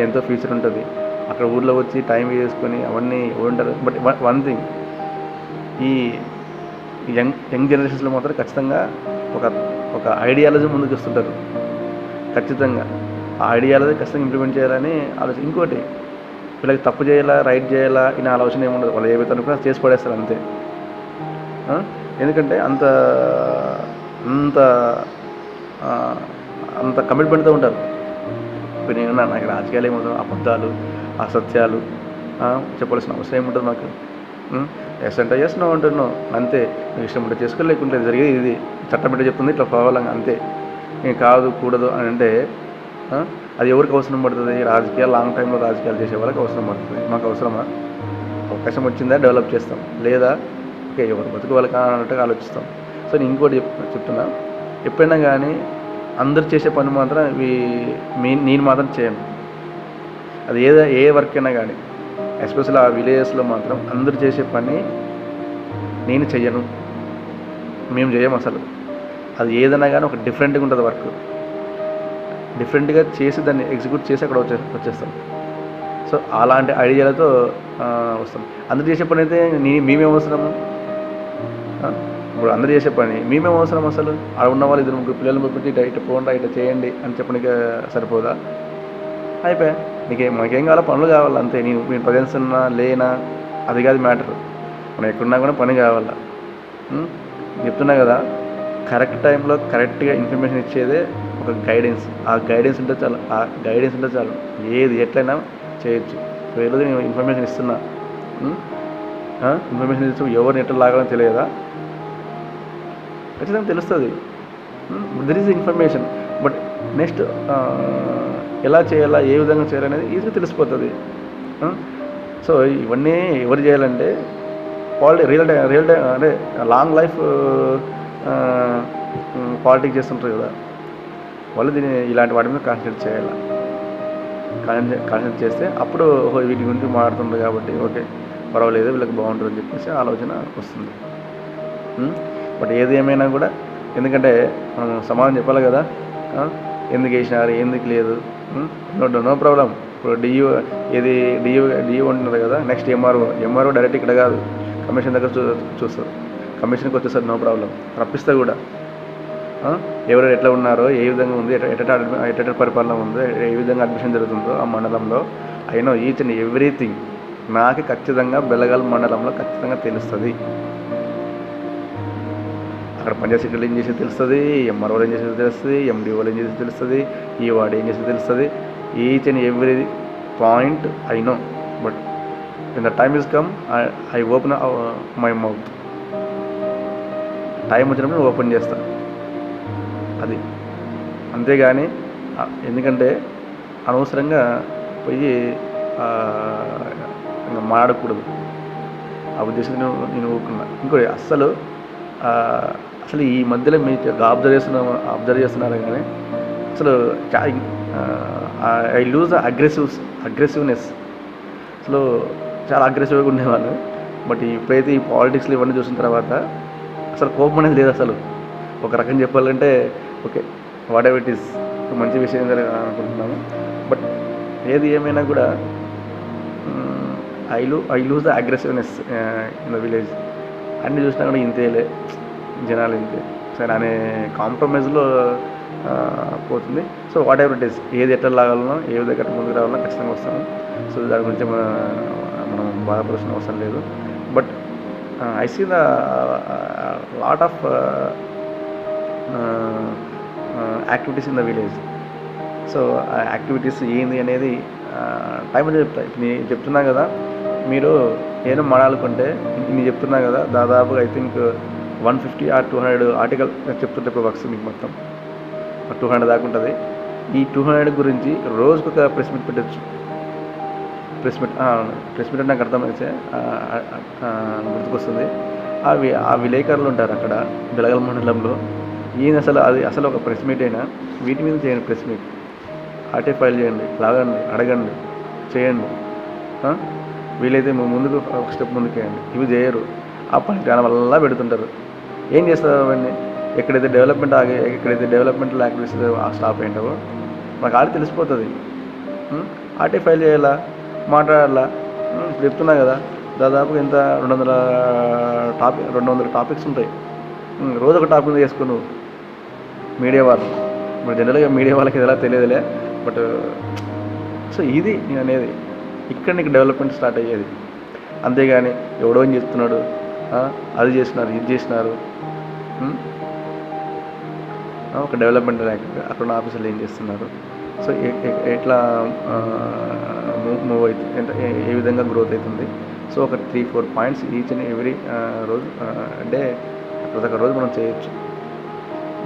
ఎంతో ఫ్యూచర్ ఉంటుంది. అక్కడ ఊర్లో వచ్చి టైం వేసుకొని అవన్నీ ఉంటారు. బట్ వన్ థింగ్, ఈ యంగ్ జనరేషన్స్లో మాత్రం ఖచ్చితంగా ఒక ఒక ఐడియాలజీ ముందుకు వస్తుంటారు. ఖచ్చితంగా ఆ ఐడియాలజీ ఖచ్చితంగా ఇంప్లిమెంట్ చేయాలని ఆలోచన. ఇంకోటి, వీళ్ళకి తప్పు చేయాలా రైట్ చేయాలా ఇన్న ఆలోచన ఏముండదు. వాళ్ళు ఏవైతే అనుకున్నా చేసి పడేస్తారు అంతే. ఎందుకంటే అంత అంత అంత కమిట్మెంట్తో ఉంటారు. ఇప్పుడు నేను నాకు రాజకీయాలు ఏమవుతాం, అబద్ధాలు అసత్యాలు చెప్పాల్సిన అవసరం ఏముంటుంది నాకు. ఎస్ అంటే ఎస్, నో అంటే నో, అంతే. నాకు ఇష్టం ఉంటే చేసుకోలేకుంటే జరిగేది ఇది, చట్టం బిడ్డ చెప్తుంది ఇట్లా పోవాలంగా, అంతే. నేను కాదు కూడదు అని అంటే అది ఎవరికి అవసరం పడుతుంది? రాజకీయాలు లాంగ్ టైంలో రాజకీయాలు చేసే వాళ్ళకి అవసరం పడుతుంది. మాకు అవసరమా? అవకాశం వచ్చిందా డెవలప్ చేస్తాం, లేదా ఓకే ఎవరు బతుకు వాళ్ళకి అన్నట్టుగా ఆలోచిస్తాం. సో నేను ఇంకోటి చెప్తున్నా, ఎప్పుడైనా కానీ అందరు చేసే పని మాత్రం నేను మాత్రం చేయను. అది ఏ వర్క్ అయినా కానీ, ఎస్పెషల్లీ ఆ విలేజెస్లో మాత్రం అందరు చేసే పని నేను చెయ్యను, మేము చేయము అసలు. అది ఏదైనా కానీ ఒక డిఫరెంట్గా ఉంటుంది వర్క్, డిఫరెంట్గా చేసి దాన్ని ఎగ్జిక్యూట్ చేసి అక్కడ వచ్చేస్తాం. సో అలాంటి ఐడియాలతో వస్తాం. అందరు చేసే పని అయితే మేమేం అవసరము? ఇప్పుడు అందరు చేసే పని మేమేం అవసరం? అసలు ఆడ ఉన్న వాళ్ళు 2-3 పిల్లలు పంపించి ఇట్లా పోండి ఇట్లా చేయండి అని చెప్పడానికి సరిపోదా? అయిపోయా. మాకేం కావాలో పనులు కావాలి అంతే. నేను ప్రజెన్స్ ఉన్నా లేనా అది కాదు మ్యాటర్. మనం ఎక్కడున్నా కూడా పని కావాలా. చెప్తున్నా కదా, కరెక్ట్ టైంలో కరెక్ట్గా ఇన్ఫర్మేషన్ ఇచ్చేదే ఒక గైడెన్స్. ఆ గైడెన్స్ ఉంటే చాలు ఏది ఎట్లయినా చేయొచ్చు. సో ఈరోజు నేను ఇన్ఫర్మేషన్ ఇస్తున్నా, ఇన్ఫర్మేషన్ ఇస్తూ ఎవరిని ఎట్లా లాగాలని తెలియదా? ఖచ్చితంగా తెలుస్తుంది. There is information. But next ఎలా చేయాలా, ఏ విధంగా చేయాలనేది ఈజీగా తెలిసిపోతుంది. సో ఇవన్నీ ఎవరు చేయాలంటే రియల్ టైం అంటే లాంగ్ లైఫ్ పాలిటిక్స్ చేస్తుంటారు కదా, వాళ్ళు ఇలాంటి వాటి మీద కాన్సన్ట్రేట్ చేయాలి. కాన్సన్ట్రేట్ చేస్తే అప్పుడు వీటి గురించి మాట్లాడుతుంటారు కాబట్టి ఓకే పర్వాలేదు వీళ్ళకి బాగుంటుంది అని చెప్పేసి ఆలోచన వస్తుంది. బట్ ఏది ఏమైనా కూడా, ఎందుకంటే మనం సమాధానం చెప్పాలి కదా, ఎందుకు వేసినారు ఎందుకు లేదు, నో ప్రాబ్లం. ఇప్పుడు డియూ ఉంటున్నారు కదా, నెక్స్ట్ ఎంఆర్ఓ డైరెక్ట్ ఇక్కడ కాదు కమిషన్ దగ్గర చూస్తారు, కమిషన్కి వచ్చేస్తారు, నో ప్రాబ్లం. రప్పిస్తే కూడా ఎవరు ఎట్లా ఉన్నారో, ఏ విధంగా ఉంది, ఎట్ట పరిపాలన ఉందో, ఏ విధంగా అడ్మిషన్ జరుగుతుందో ఆ మండలంలో, I know each and everything. నాకు ఖచ్చితంగా బెలగల్ మండలంలో ఖచ్చితంగా తెలుస్తుంది. అక్కడ పంచాయత్ సెక్రటరీ ఏం చేసేది తెలుస్తుంది, ఎంఆర్ఓలు ఏం చేసేది తెలుస్తుంది, ఎండిఓలు ఏం చేసేది తెలుస్తుంది, ఈ వార్డు ఏం చేసేది తెలుస్తుంది. Each and every point I know. But when the time is come, I open my mouth. Time వచ్చినప్పుడు ఓపెన్ చేస్తాను, అది అంతేగాని ఎందుకంటే అనవసరంగా పోయి ఇంకా మాడకూడదు. ఆ ఉద్దేశంతో నేను ఊరుకున్నా. ఇంకోటి అసలు ఈ మధ్యలో మీరు అబ్జర్వ్ చేస్తున్నారు కానీ అసలు ఐ లూజ్ అగ్రెసివ్నెస్. అసలు చాలా అగ్రెసివ్గా ఉండేవాళ్ళు. బట్ ఇప్పుడైతే ఈ పాలిటిక్స్లో ఇవన్నీ చూసిన తర్వాత అసలు కోపం అనేది లేదు. అసలు ఒక రకం చెప్పాలంటే okay what ever it is మంచి విషయం అనుకుంటున్నాను. బట్ ఏది ఏమైనా కూడా I lose the aggressiveness in the village. అన్నీ చూసినా కూడా ఇంతేలే జనాలు ఇంతే సరే అనే కాంప్రమైజ్లో పోతుంది. So whatever it is, ఏది ఎట్లా లాగాలనో ఏ విధంగా ముందుకు రావాలనో ఖచ్చితంగా వస్తాను. సో దాని గురించి మనం బాధపడాల్సిన అవసరం లేదు. But I see the lot of activities in the village. So ఆ యాక్టివిటీస్ ఏంది అనేది టైం అని చెప్తా. ఇప్పుడు నేను చెప్తున్నా కదా, మీరు ఏదో మాడాలనుకుంటే నేను చెప్తున్నా కదా, దాదాపుగా ఐ థింక్ 150 or 200 ఆర్టికల్ చెప్తుంటే ఇప్పుడు వర్క్స్ మీకు మొత్తం 200 దాకా ఉంటుంది. ఈ 200 గురించి రోజుకొక ప్రెస్ మీట్ పెట్టచ్చు. ప్రెస్ మీట్ అంటే నాకు అర్థమైతే గుర్తుకొస్తుంది. ఆ విలేకరులు ఉంటారు అక్కడ బెలగల్ మండలంలో. ఈయన అసలు ఒక ప్రెస్ మీట్ అయినా వీటి మీద చేయండి. ప్రెస్ మీట్ ఆర్టీ ఫైల్ చేయండి, లాగండి, అడగండి, చేయండి. వీలైతే ముందుకు ఒక స్టెప్ ముందుకేయండి. ఇవి చేయరు. ఆ పని దాని వల్ల పెడుతుంటారు. ఏం చేస్తారు అవన్నీ? ఎక్కడైతే డెవలప్మెంటల్ యాక్టివిటీస్ స్టాప్ అయింటావో మనకు ఆడి తెలిసిపోతుంది. ఆర్టీ ఫైల్ చేయాలా, మాట్లాడాలా. ఇప్పుడు చెప్తున్నా కదా, దాదాపు ఎంత 200 టాపిక్స్ ఉంటాయి. రోజు ఒక టాపిక్ చేసుకుని నువ్వు మీడియా వాళ్ళు, ఇప్పుడు జనరల్గా మీడియా వాళ్ళకి ఇది ఎలా తెలియదులే, బట్ సో ఇది నేను అనేది, ఇక్కడ నీకు డెవలప్మెంట్ స్టార్ట్ అయ్యేది. అంతేగాని ఎవడో ఏం చేస్తున్నాడు, అది చేసినారు, ఇది చేసినారు, ఒక డెవలప్మెంట్ యాక్టివిటీ అక్కడ ఉన్న ఆఫీసర్లు ఏం చేస్తున్నారు, సో ఎట్లా మూవ్ అవుతుంది, ఏ విధంగా గ్రోత్ అవుతుంది. సో ఒక 3-4 పాయింట్స్ ఈచ్ అండ్ ఎవ్రీ రోజు అంటే ప్రతి ఒక్క రోజు మనం చేయొచ్చు.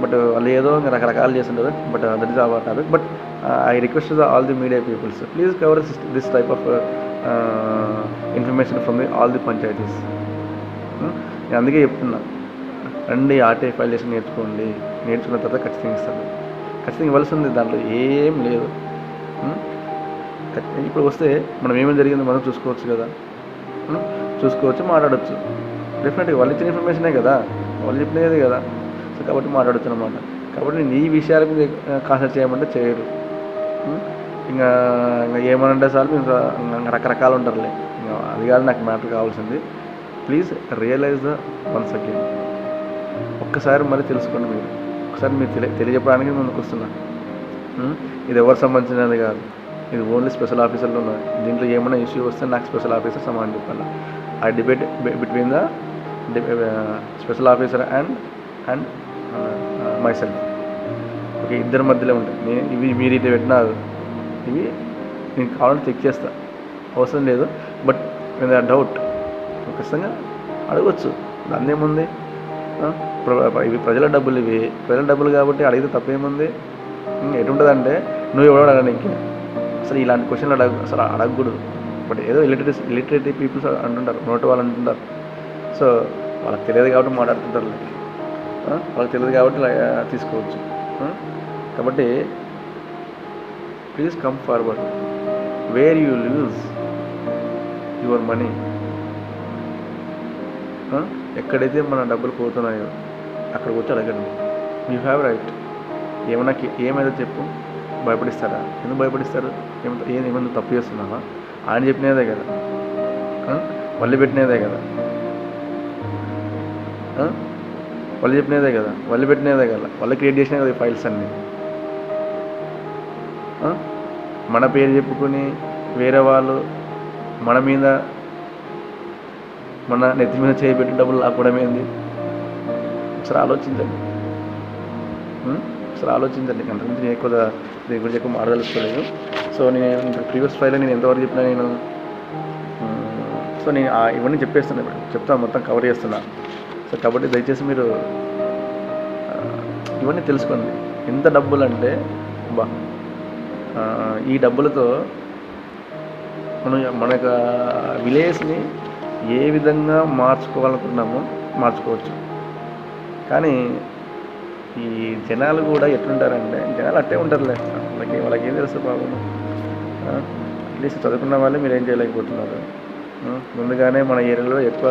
బట్ వాళ్ళు ఏదో రకరకాలు చేస్తుంటారు, but that is our topic. But I request all the media peoples, please cover this type of information from all the panchayats. నేను అందుకే చెప్తున్నా, రండి ఆర్టీఐ ఫైల్ చేసి నేర్చుకున్న తర్వాత ఖచ్చితంగా ఇస్తాను. ఖచ్చితంగా ఇవ్వాల్సింది, దాంట్లో ఏం లేదు. ఇప్పుడు వస్తే మనం ఏమేమి జరిగిందో మనం చూసుకోవచ్చు కదా, చూసుకోవచ్చు, మాట్లాడవచ్చు. డెఫినెట్గా వాళ్ళు ఇచ్చిన ఇన్ఫర్మేషనే కదా, వాళ్ళు చెప్పినది కదా. సో కాబట్టి మాట్లాడచ్చు అనమాట. కాబట్టి నేను ఈ విషయాల మీద కాన్సన్ట్రేట్ చేయమంటే చేయరు. ఇంకా ఏమనంటే సార్లు ఇంకా రకరకాలు ఉంటారులే, ఇంకా అది కాదు నాకు మ్యాటర్ కావాల్సింది. Please realise the once again. ఒక్కసారి మళ్ళీ తెలుసుకోండి. ఒకసారి మీరు తెలియజెప్పడానికి ముందుకు వస్తున్నా. ఇది ఎవరు సంబంధించినది కాదు, ఇది ఓన్లీ స్పెషల్ ఆఫీసర్లు ఉన్నాయి. దీంట్లో ఏమైనా ఇష్యూ వస్తే నాకు స్పెషల్ ఆఫీసర్ సమాధానం చెప్పాలి. I debate between the special officer and my self. Okay, ఇద్దరి మధ్యలో ఉంటాయి. ఇవి మీరు ఇది పెట్టినారు, ఇవి నేను కావాలంటే చెక్ చేస్తా, అవసరం లేదు. బట్ మీద డౌట్ ఖచ్చితంగా అడగవచ్చు, దాన్ని ఏముంది. ఇవి ప్రజల డబ్బులు కాబట్టి అడిగితే తప్పేముంది. ఎటుంటుందంటే నువ్వు ఎవడో అడగడానికి అసలు ఇలాంటి క్వశ్చన్లు అసలు అడగకూడదు. బట్ ఏదో ఇలిటరేటీ పీపుల్స్ అంటుంటారు, నోటి వాళ్ళు అంటుంటారు. సో వాళ్ళకి తెలియదు కాబట్టి మాట్లాడుతుంటారు, వాళ్ళకి తెలియదు కాబట్టి తీసుకోవచ్చు. కాబట్టి please come forward where you lose your money. ఎక్కడైతే మన డబ్బులు పోతున్నాయో అక్కడికి వచ్చి అడగండి. You have right. ఏమైనా చెప్పు, భయపడిస్తారా? ఎందుకు భయపడిస్తారు? ఏమన్నా తప్పు చేస్తున్నావా? ఆయన చెప్పినదే కదా, వాళ్ళు పెట్టినదే కదా, వాళ్ళు చెప్పినదే కదా, వాళ్ళు పెట్టినదే కదా, వాళ్ళు క్రియేట్ చేసినా కదా ఈ ఫైల్స్ అన్నీ. మన పేరు చెప్పుకొని వేరే వాళ్ళు మన నెత్తి మీద చేయబెట్టి డబ్బులు లాక్కోవడం ఏంది? ఒకసారి ఆలోచించండి. అంతకుమించి నేను దీని గురించి ఎక్కువ మాట్లాడలేదు. సో నేను ప్రీవియస్ ఫైల్లో నేను ఎంతవరకు చెప్పినా సో నేను ఇవన్నీ చెప్పేస్తున్నా, ఇప్పుడు మొత్తం కవర్ చేస్తున్నా. సో కాబట్టి దయచేసి మీరు ఇవన్నీ తెలుసుకోండి. ఎంత డబ్బులు అంటే ఈ డబ్బులతో మన యొక్క విలేజ్ని ఏ విధంగా మార్చుకోవాలనుకున్నామో మార్చుకోవచ్చు. కానీ ఈ జనాలు కూడా ఎట్లుంటారంటే, జనాలు అట్టే ఉంటారులే, వాళ్ళకి ఏం తెలుసు బాబు. అట్లీస్ట్ చదువుకున్న వాళ్ళే మీరు ఏం చేయలేకపోతున్నారు. ముందుగానే మన ఏరియాలో ఎక్కువ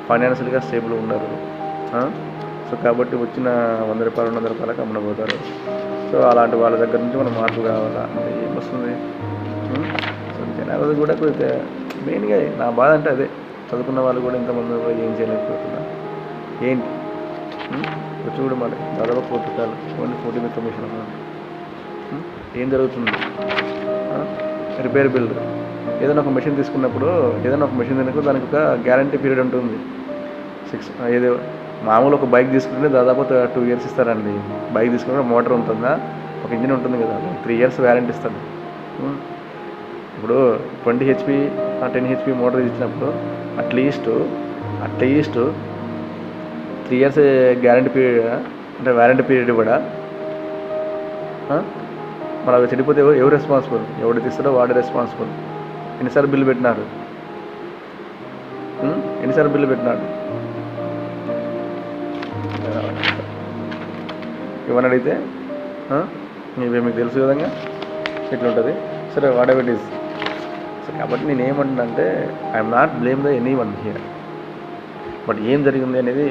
ఫైనాన్షియల్గా స్టేబుల్ ఉన్నారు. సో కాబట్టి వచ్చిన 100 రూపాయలు 200 రూపాయలకు అమ్మడపోతారు. సో అలాంటి వాళ్ళ దగ్గర నుంచి మనం మార్పు కావాలా అంటే ఏమొస్తుంది? సో జనాలు కూడా కొద్దిగా మెయిన్గా నా బాధ అంటే అదే, చదువుకున్న వాళ్ళు కూడా ఇంతమంది కూడా ఏం చేయలేకపోతున్నారు. ఏంటి చూడు మళ్ళీ దాదాపు 4 రూపాయలు, ఓన్లీ 40 కమిషన్ అన్నమాట. ఏం జరుగుతుంది? రిపేర్ బిల్, ఏదైనా ఒక మెషిన్ తీసుకున్నప్పుడు దానికి ఒక గ్యారంటీ పీరియడ్ ఉంటుంది. 6 ఏదో మామూలు ఒక బైక్ తీసుకుంటే దాదాపు 2 years ఇస్తారండి. బైక్ తీసుకుంటే మోటార్ ఉంటుందా, ఒక ఇంజిన్ ఉంటుంది కదా, 3 years వ్యారంటీ ఇస్తాడు. ఇప్పుడు 20 HP 10 HP మోటార్ ఇచ్చినప్పుడు అట్లీస్ట్ 3 years గ్యారంటీ పీరియడ్ అంటే వ్యారంటీ పీరియడ్ కూడా. మరి అవి చెడిపోతే ఎవరు రెస్పాన్సిబుల్? ఎవడు తీస్తాడో వాడే రెస్పాన్సిబుల్. ఎన్నిసార్లు బిల్లు పెట్టినాడు? ఇవన్నీ అడిగితే మీకు తెలుసు విధంగా ఇట్లుంటుంది. సరే, what ever it is. So కాబట్టి నేను ఏమంటున్నా అంటే, I'm not blame the any one here. But ఏం జరిగింది అనేది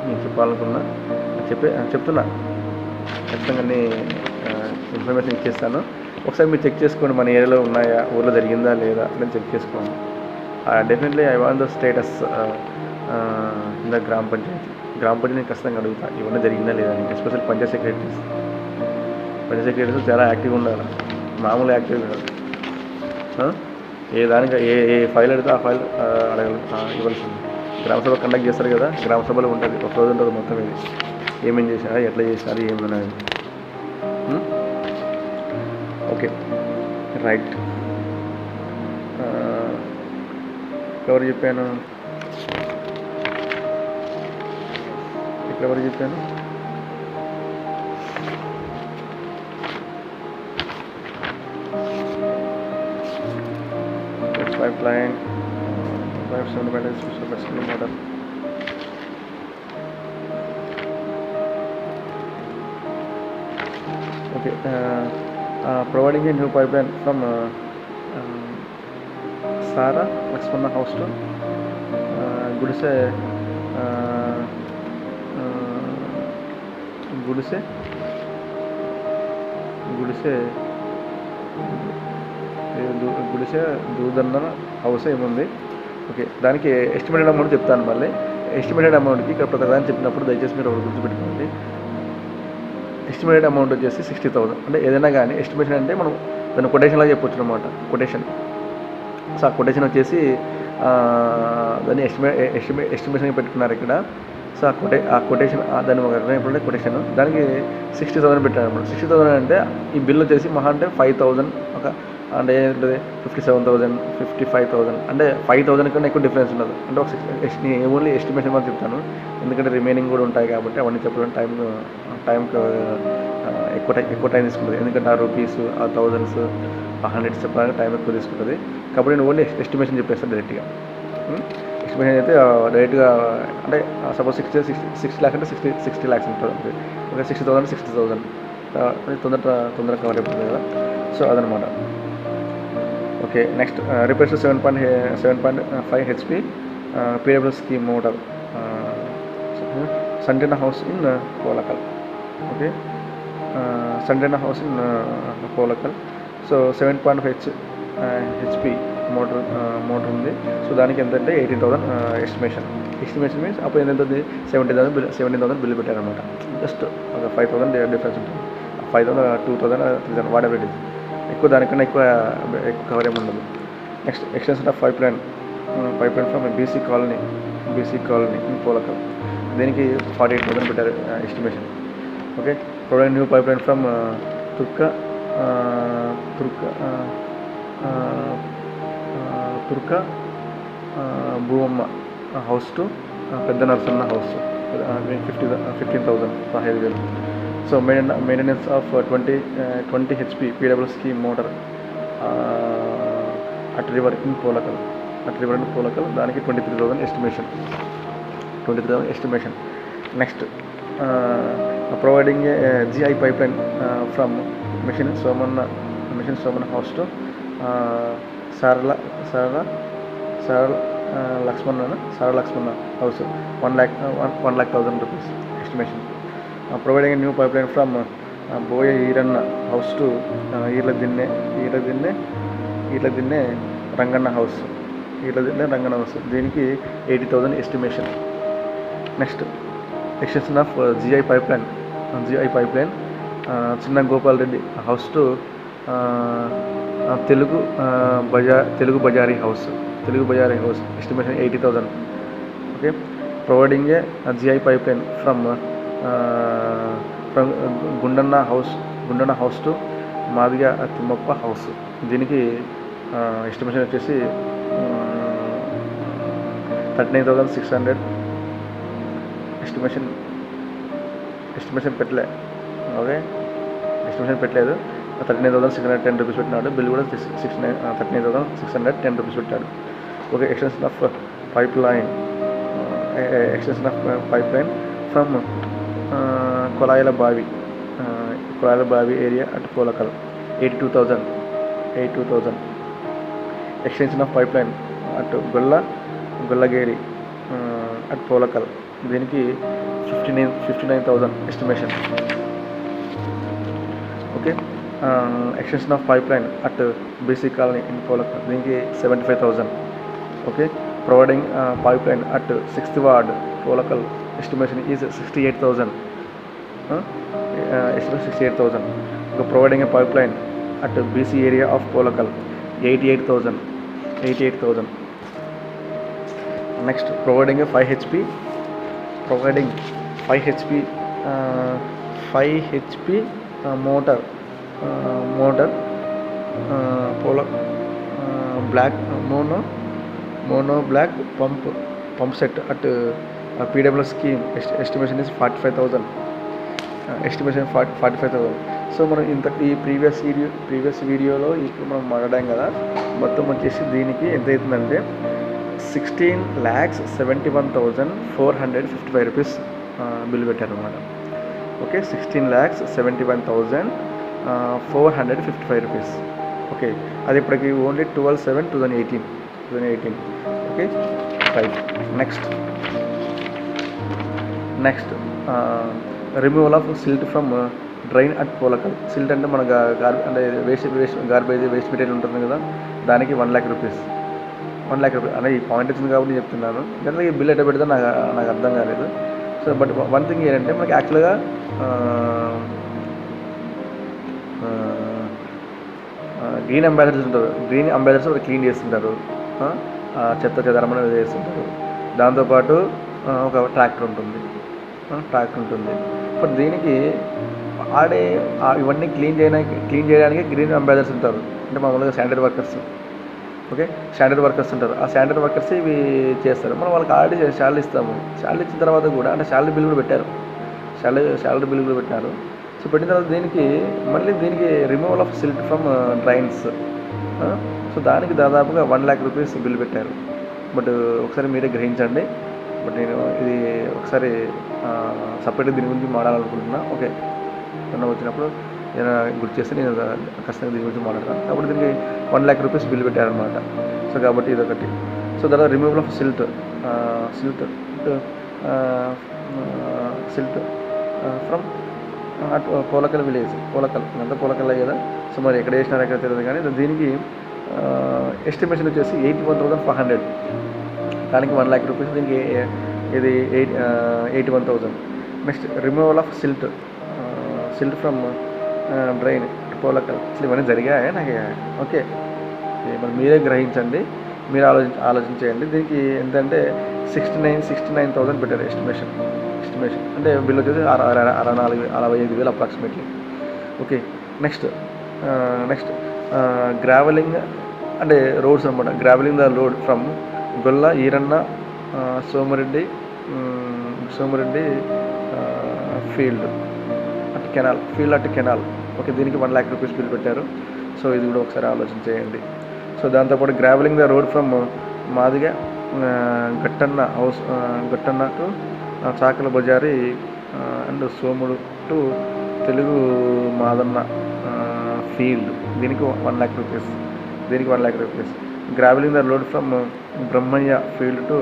నేను చెప్పాలనుకున్నా చెప్తున్నా ఖచ్చితంగా అన్ని ఇన్ఫర్మేషన్ ఇచ్చేస్తాను. ఒకసారి మీరు చెక్ చేసుకోండి, మన ఏరియాలో ఉన్నాయా, ఊళ్ళో జరిగిందా లేదా అని చెక్ చేసుకోండి. Definitely I want the status in the గ్రామ పంచాయతీ ఖచ్చితంగా అడుగుతా ఇవన్నీ జరిగిందా లేదా అని. ఎస్పెషల్ పంచాయత్ సెక్రటరీస్ చాలా యాక్టివ్గా ఉండాలి, మామూలు యాక్టివ్ కాదు. ఏ దానికి ఏ ఫైల్ అడిగితే ఆ ఫైల్ ఇవ్వాల్సింది. గ్రామసభ కండక్ట్ చేస్తారు కదా, గ్రామసభలో ఉంటుంది, ఒక రోజు ఉంటుంది మొత్తం ఇది ఏమేం చేశారా, ఎట్లా చేశారు, ఏమన్నది. Okay right. ఎవరు చెప్పాను pipeline 570 meters model. Okay, providing a new pipeline from Sara Lakshmana house to Gudise Doodanna house ఏముంది. ఓకే, దానికి ఎస్టిమేటెడ్ అమౌంట్ చెప్తాను. మళ్ళీ ఎస్టిమేటెడ్ అమౌంట్కి ఇక్కడ ప్రతిదాన్ని చెప్పినప్పుడు దయచేసి మీరు ఒకటి గుర్తుపెట్టుకోండి. ఎస్టిమేటెడ్ అమౌంట్ వచ్చేసి 60,000. అంటే ఏదైనా కానీ ఎస్టిమేషన్ అంటే మనం దాన్ని కొటేషన్లా చెప్పొచ్చు అనమాట. కొటేషన్. సో ఆ కొటేషన్ వచ్చేసి దాన్ని ఎస్టిమేషన్ పెట్టుకున్నారు ఇక్కడ. సో ఆ కొటేషన్ దాన్ని ఒక ఎప్పుడంటే కొటేషన్ దానికి 60,000 పెట్టారు అనమాట. 60,000 అంటే ఈ బిల్ వచ్చేసి మహా అంటే 5,000 ఒక అంటే ఏంటంటే 57,000 55,000 అంటే 5,000 కన్నా ఎక్కువ డిఫరెన్స్ ఉండదు. అంటే ఒక ఓన్లీ ఎస్టిమేషన్ మాత్రం చెప్తాను, ఎందుకంటే రిమైనింగ్ కూడా ఉంటాయి కాబట్టి అవన్నీ చెప్పడం టైంకి ఎక్కువ టైం తీసుకుంటుంది. ఎందుకంటే ఆ రూపీస్, ఆ థౌజండ్స్, ఆ హండ్రెడ్స్ చెప్పడానికి టైం ఎక్కువ తీసుకుంటుంది. కాబట్టి నేను ఓన్లీ ఎస్టిమేషన్ చెప్పేస్తాను డైరెక్ట్గా. ఎస్టిమేషన్ అయితే డైరెక్ట్గా అంటే సపోజ్ 60 lakhs అంటే 60 lakhs ఉంటుంది. ఓకే, 60,000 60,000 తొందరగా కవర్ అయిపోతుంది కదా. సో అదనమాట. Okay, next repairs 7.5 HP PW scheme motor Santena house in Polakal. Okay, Santena house in Polakal. So 7.5 HP motor ఉంది. సో దానికి ఎంతంటే 18,000 ఎస్టిమేషన్ మీన్స్ అప్పుడు ఎంత ఉంటుంది 17,000 బిల్లు పెట్టారనమాట. జస్ట్ ఒక 5,000 డిఫరెన్స్ ఉంటుంది. 5,000 2,000 3,000 వాట్ ఎవర్ ఇట్ ఈస్. ఎక్కువ దానికన్నా ఎక్కువ కవర్ ఏమి ఉండదు. Next extension of pipe line from BC colony in Polakal. దీనికి 48,000 పెట్టారు estimation. Okay, provide new pipe line from Turka Bhumamma house to Pedda Narasanna house 15,000 15,000. So maintenance of 20 HP PW scheme motor at river in Polakal దానికి 23,000 estimation. Next providing a GI pipe line from mission Somanna house to Sarala Lakshmana house 1,00,000 rupees estimation. Providing new pipe line from Boya Eeranna house to Eerla Dinne Ranganna house దీనికి 80,000 estimation. Next extension of GI pipeline Chinna Gopal Reddy house to Telugu Bajari house estimation 80,000. Okay, providing a GI pipe line from Gundanna house to Madiga Thimmappa house. దీనికి estimation వచ్చేసి 39,600 estimation పెట్టలే. Okay, estimation పెట్టలేదు. 39,610 rupees పెట్టినాడు. Bill కూడా 39,610 rupees పెట్టాడు. Okay, extension of pipe line from కొలాయిల బావి area at Polakal 82,000. Extension of pipe line at Gollageri at Polakal దీనికి 59,000 estimation. Okay. Extension of pipe line at BC colony in Polakal, దీనికి 75,000. Okay. Providing pipe line at 6th ward Polakal, estimation is 68,000. estimate 68,000. Providing a pipeline at BC area of Polakal, 88,000. Next, providing a 5 HP motor black mono black pump set at PWS scheme. Estimation is 45,000. Estimation 45,000. So మనం ఈ previous వీడియోలో ఇప్పుడు మనం మాట్లాడాం కదా, మొత్తం వచ్చేసి దీనికి ఎంత అవుతుందంటే 16,71,455 రూపీస్ బిల్ పెట్టారు అనమాట. ఓకే. 16,71,455 రూపీస్. ఓకే. అది ఇప్పటికి only 12/7/2018. Okay. Right. Next removal of silt from drain at Polakal. Silt అంటే మన అంటే గార్బేజ్ వేస్ట్ మెటీరియల్ ఉంటుంది కదా, దానికి 1 lakh రూపీస్. 1 lakh రూపీస్ అనే ఈ పాయింట్ వచ్చింది కాబట్టి చెప్తున్నాను. జనరల్గా ఈ బిల్ ఎట్లా పెడితే నాకు అర్థం కాలేదు. సో బట్ వన్ థింగ్ ఏంటంటే మనకి యాక్చువల్గా గ్రీన్ అంబాసిడర్స్ ఉంటారు. గ్రీన్ అంబాసిడర్స్ ఒకటి క్లీన్ చేస్తుంటారు, చెత్త చెదరమణ చేస్తుంటారు. దాంతోపాటు ఒక ట్రాక్టర్ ఉంటుంది. బట్ దీనికి ఇవన్నీ క్లీన్ చేయడానికి గ్రీన్ అంబాసిడర్స్ ఉంటారు. అంటే మామూలుగా standard workers. Okay. Standard workers ఉంటారు. ఆ స్టాండర్డ్ వర్కర్స్ ఇవి చేస్తారు. మనం వాళ్ళకి ఆల్రెడీ శాలరీ ఇస్తాము. శాలరీ ఇచ్చిన తర్వాత కూడా అంటే శాలరీ బిల్ కూడా పెట్టారు. శాలరీ బిల్ కూడా పెట్టారు. సో పెట్టిన తర్వాత దీనికి removal of silt from drains. So దానికి దాదాపుగా 1 lakh రూపీస్ బిల్ పెట్టారు. బట్ ఒకసారి మీరే గ్రహించండి. బట్ నేను ఇది ఒకసారి సపరేట్గా దీని గురించి మాట్లాడాలనుకుంటున్నా. ఓకే. ఏమన్నా వచ్చినప్పుడు ఏదైనా గుర్తు చేస్తే నేను ఖచ్చితంగా దీని గురించి మాట్లాడతాను. కాబట్టి దీనికి 1 lakh రూపీస్ బిల్ పెట్టారనమాట. సో కాబట్టి ఇదొకటి. సో తర్వాత removal of silt from Polakal village. ఇదంతా పోలకల్ కదా. సో మరి ఎక్కడ వేసినారు ఎక్కడ తెలియదు కానీ దీనికి ఎస్టిమేషన్ వచ్చేసి 81,500. దానికి 1 lakh రూపీస్. దీనికి ఇది 81,000. Next removal of silt from drain Polakal. అసలు ఇవన్నీ జరిగాయా నాకు? ఓకే. మరి మీరే గ్రహించండి, మీరు ఆలోచించేయండి. దీనికి ఎంతంటే 69,000 పెట్టారు ఎస్టిమేషన్. అంటే బిల్ వచ్చేసి 65,000 అప్రాక్సిమేట్లీ. ఓకే. నెక్స్ట్ గ్రావెలింగ్ అంటే రోడ్స్ అనమాట. గ్రావెలింగ్ the road from Golla Eeranna Somireddy field at canal. Okay. దీనికి 1 lakh రూపీస్ బిల్ పెట్టారు. సో ఇది కూడా ఒకసారి ఆలోచించేయండి. సో దాంతోపాటు gravelling the road from Madiga Gattanna to Chakala Bajari and Somudu to Telugu Madanna field. దీనికి 1 lakh rupees. Gravelling the road from Brahmaiah field to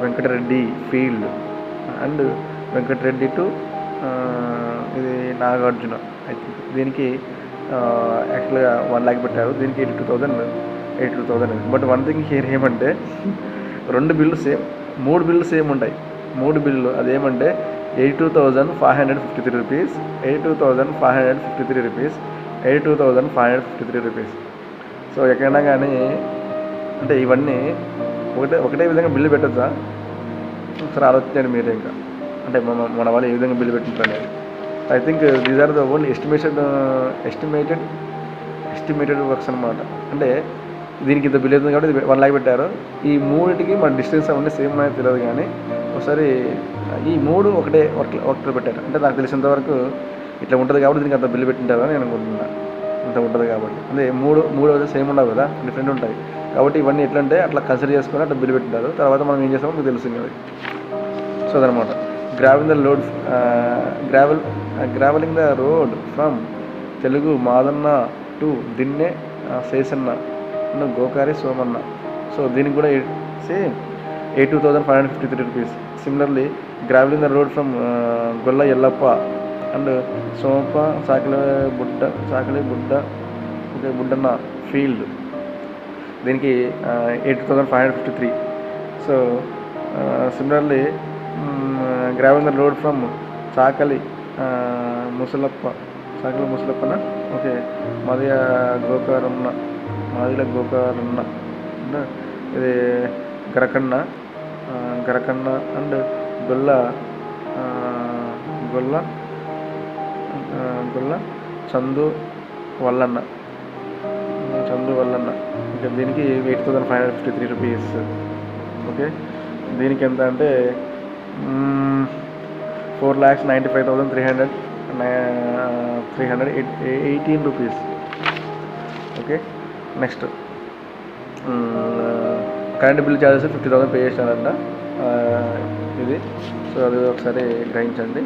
Venkatareddy field and Venkatareddy to ఇది Nagarjuna I think. దీనికి యాక్చువల్గా 1 lakh పెట్టారు. దీనికి 82,000. బట్ వన్ థింగ్ హియర్ ఏమంటే 3 బిల్లు సేమ్ ఉంటాయి. 3 బిల్లు అదేమంటే 82,553 రూపీస్, 82,553 రూపీస్, 82,553 రూపీస్. సో ఎక్కడైనా కానీ అంటే ఇవన్నీ ఒకటే విధంగా బిల్లు పెట్టచ్చా? ఒకసారి ఆలోచించండి మీరే. ఇంకా అంటే మన వాళ్ళు ఏ విధంగా బిల్లు పెట్టింటారు అనేది. I think these are the only estimated works అనమాట. అంటే దీనికి ఇంత బిల్ అవుతుంది కాబట్టి 1 lakh పెట్టారు. ఈ మూడింటికి మన డిస్టెన్స్ అవన్నీ సేమ్ అనేది తెలియదు కానీ ఒకసారి ఈ 3 ఒకటే పెట్టారు. అంటే నాకు తెలిసినంతవరకు ఇట్లా ఉంటుంది కాబట్టి దీనికి అంత బిల్లు పెట్టింటారని నేను అనుకుంటున్నాను. ఇంత ఉంటుంది కాబట్టి అంటే మూడు అయితే సేమ్ ఉండవు కదా, డిఫరెంట్ ఉంటాయి. కాబట్టి ఇవన్నీ ఎట్లంటే అట్లా కన్సిడర్ చేసుకొని అట్లా బిల్లు పెట్టింటారు. తర్వాత మనం ఏం చేస్తామో మీకు తెలుస్తుంది కదా. సో అదనమాట. Gravelling the road from Telugu Madanna to Dinne Seshanna Gokari Somanna. So దీనికి కూడా same 82,553 rupees. Similarly gravelling the road from Golla Yellappa and Somappa Sakali బుడ్డ ఓకే బుడ్డన్న ఫీల్డ్. దీనికి 8,553. So similarly gravelling the road from Chakali Musalappana okay Madila Gokaranna ఇది గరకన్న అండ్ గొల్ల చందు వల్లన్న ఇంకా దీనికి 8,553 రూపీస్. ఓకే దీనికి ఎంత అంటే 4,95,318 rupees. Okay next current bill charges 50,000 pay చేసినారంట ఇది. సో అది ఒకసారి గ్రహించండి.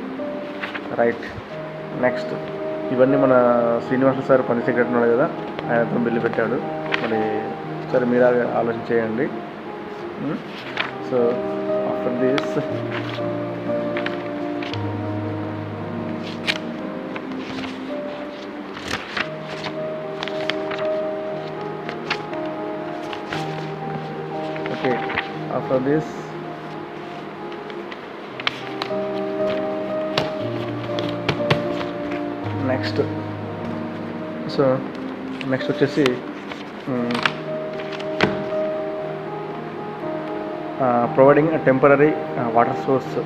రైట్. నెక్స్ట్ ఇవన్నీ మన శ్రీనివాస సార్ పని సెక్రటరీ ఉన్నాడు కదా, ఆయనతో బిల్లు పెట్టాడు. మరి సరే మీరు ఆలోచన చేయండి. So after this okay after this next వచ్చేసి providing temporary water source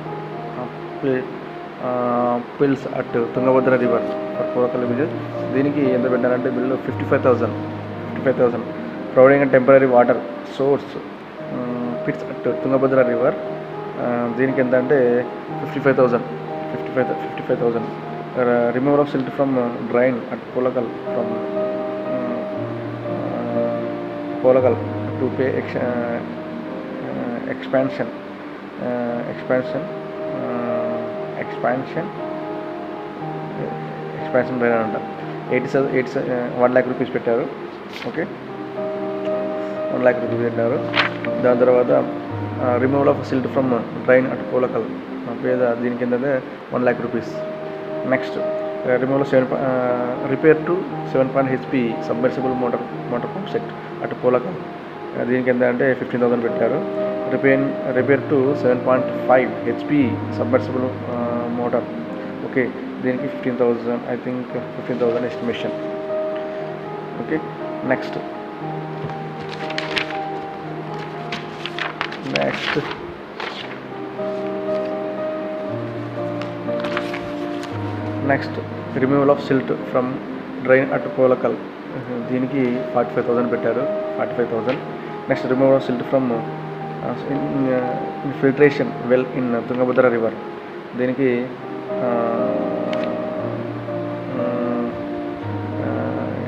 pits at Tungabhadra river for Korakal village. దీనికి ఎంత పెట్టారంటే bill 55,000. Providing temporary water source pits at Tungabhadra river. దీనికి ఎంత అంటే 55,000. Removal of silt from drain at Polakal from Polakal to pay expansion drain అంట 1 lakh rupees పెట్టారు. Okay 1 lakh rupees పెట్టారు. దాని తర్వాత removal of silt from drain at Polakal పేద దీనికి ఏంటంటే 1 lakh rupees. Next removal repair to 7 HP submersible motor pump set అటు పోలకల్. దీనికి ఎంత అంటే 15,000 పెట్టారు. Repair to 7.5 HP submersible motor. Okay దీనికి 15,000 I think 15,000 estimation. Okay next removal of silt from drain at Polakal. దీనికి 45,000 పెట్టారు. 45,000. Next removal of silt from infiltration well in Tungabhadra river. దీనికి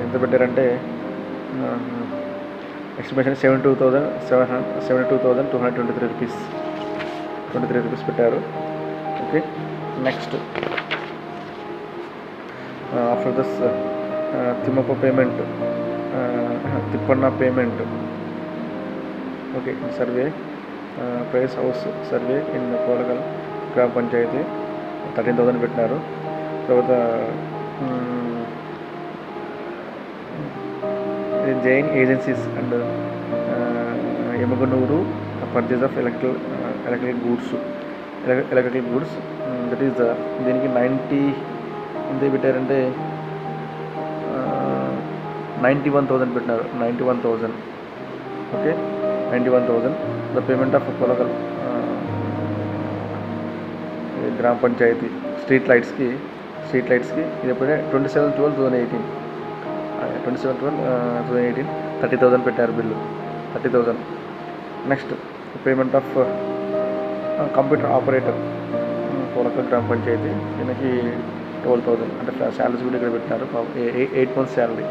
ఎంత పెట్టారంటే ఎస్టిమేషన్ 72,223 రూపీస్. 23 రూపీస్ పెట్టారు. Okay next after this Tippanna payment. Okay survey price house survey in Polakal గ్రామ పంచాయతీ 13,000 పెట్టినారు. తర్వాత Jain agencies and Yemmiganur purchase of electrical goods that is దీనికి 90 ఎంత పెట్టారంటే 91,000 పెట్టినారు. 91,000. Okay 91,000. The payment of Polakal గ్రామ పంచాయతీ స్ట్రీట్ లైట్స్కి ఇది ఎప్పుడే 27/12/2018 30,000 పెట్టారు bill. 30,000. Next payment of computer operator Polakal గ్రామ పంచాయతీ దీనికి 12,000. అంటే శాలరీస్ కూడా ఇక్కడ పెట్టినారు. 8 months శాలరీ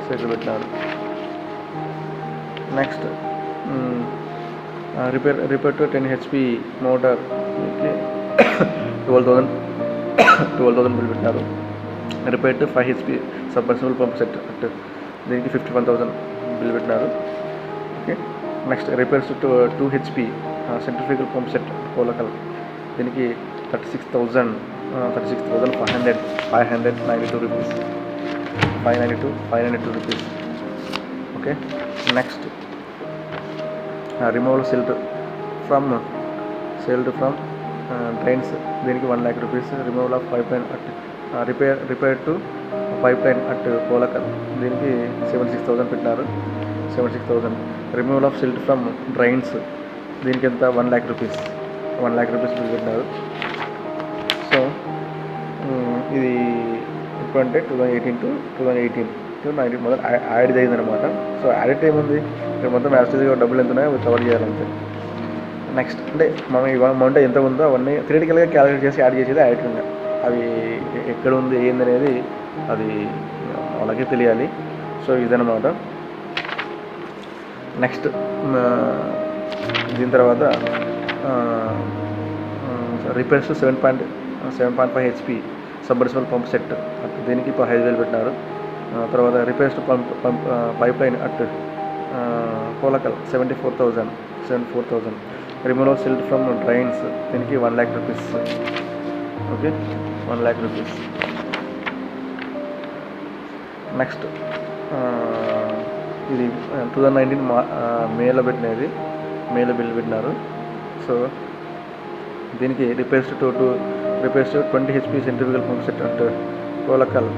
సో ఇక్కడ పెట్టినారు. Next repair to 10 HP motor 12,000 bill పెట్టినారు. Repair to 5 HP submersible pump set దీనికి 51,000 బిల్ పెట్టినారు. Okay next repairs to 2 HP centrifugal pump set Polakal దీనికి 36,592 rupees, 592 rupees. Okay, next removal silt from drains దీనికి 1 lakh rupees. Removal of pipe line at repair to pipe line at Polakal దీనికి 76,000 పెట్టినారు, 76,000. Removal of silt from drains దీనికి ఎంత 1 lakh rupees, 1 lakh rupees పెట్టినారు. So ఇది ఎప్పుడంటే 2018 to 19 మొదలు add అయిందనమాట. సో యాడిట్ ఏముంది, ఇక్కడ మొత్తం యాస్టేజ్గా డబ్బులు ఎంత ఉన్నాయో అవి కవర్ చేయాలంతే. నెక్స్ట్ అంటే మనం ఇవాళ అమౌంట్ ఎంత ఉందో అవన్నీ థియరిటికల్గా క్యాలిక్యులేట్ చేసి యాడ్ చేసేది యాడిట్ ఉంది. అవి ఎక్కడ ఉంది ఏందనేది అది వాళ్ళకే తెలియాలి. సో ఇదనమాట. నెక్స్ట్ దీని తర్వాత repairs 7.5 HP submersible pump set దీనికి 5,000 పెట్టినారు. తర్వాత repairs to pipe line at Polakal 74,000. Removal of silt from drains దీనికి 1 lakh rupees. Okay, 1 lakh rupees. Next ఇది 2019 మేలో పెట్టినది, మేలో బిల్ పెట్టినారు. సో దీనికి repairs to 20 HP centrifugal pump set at Polakal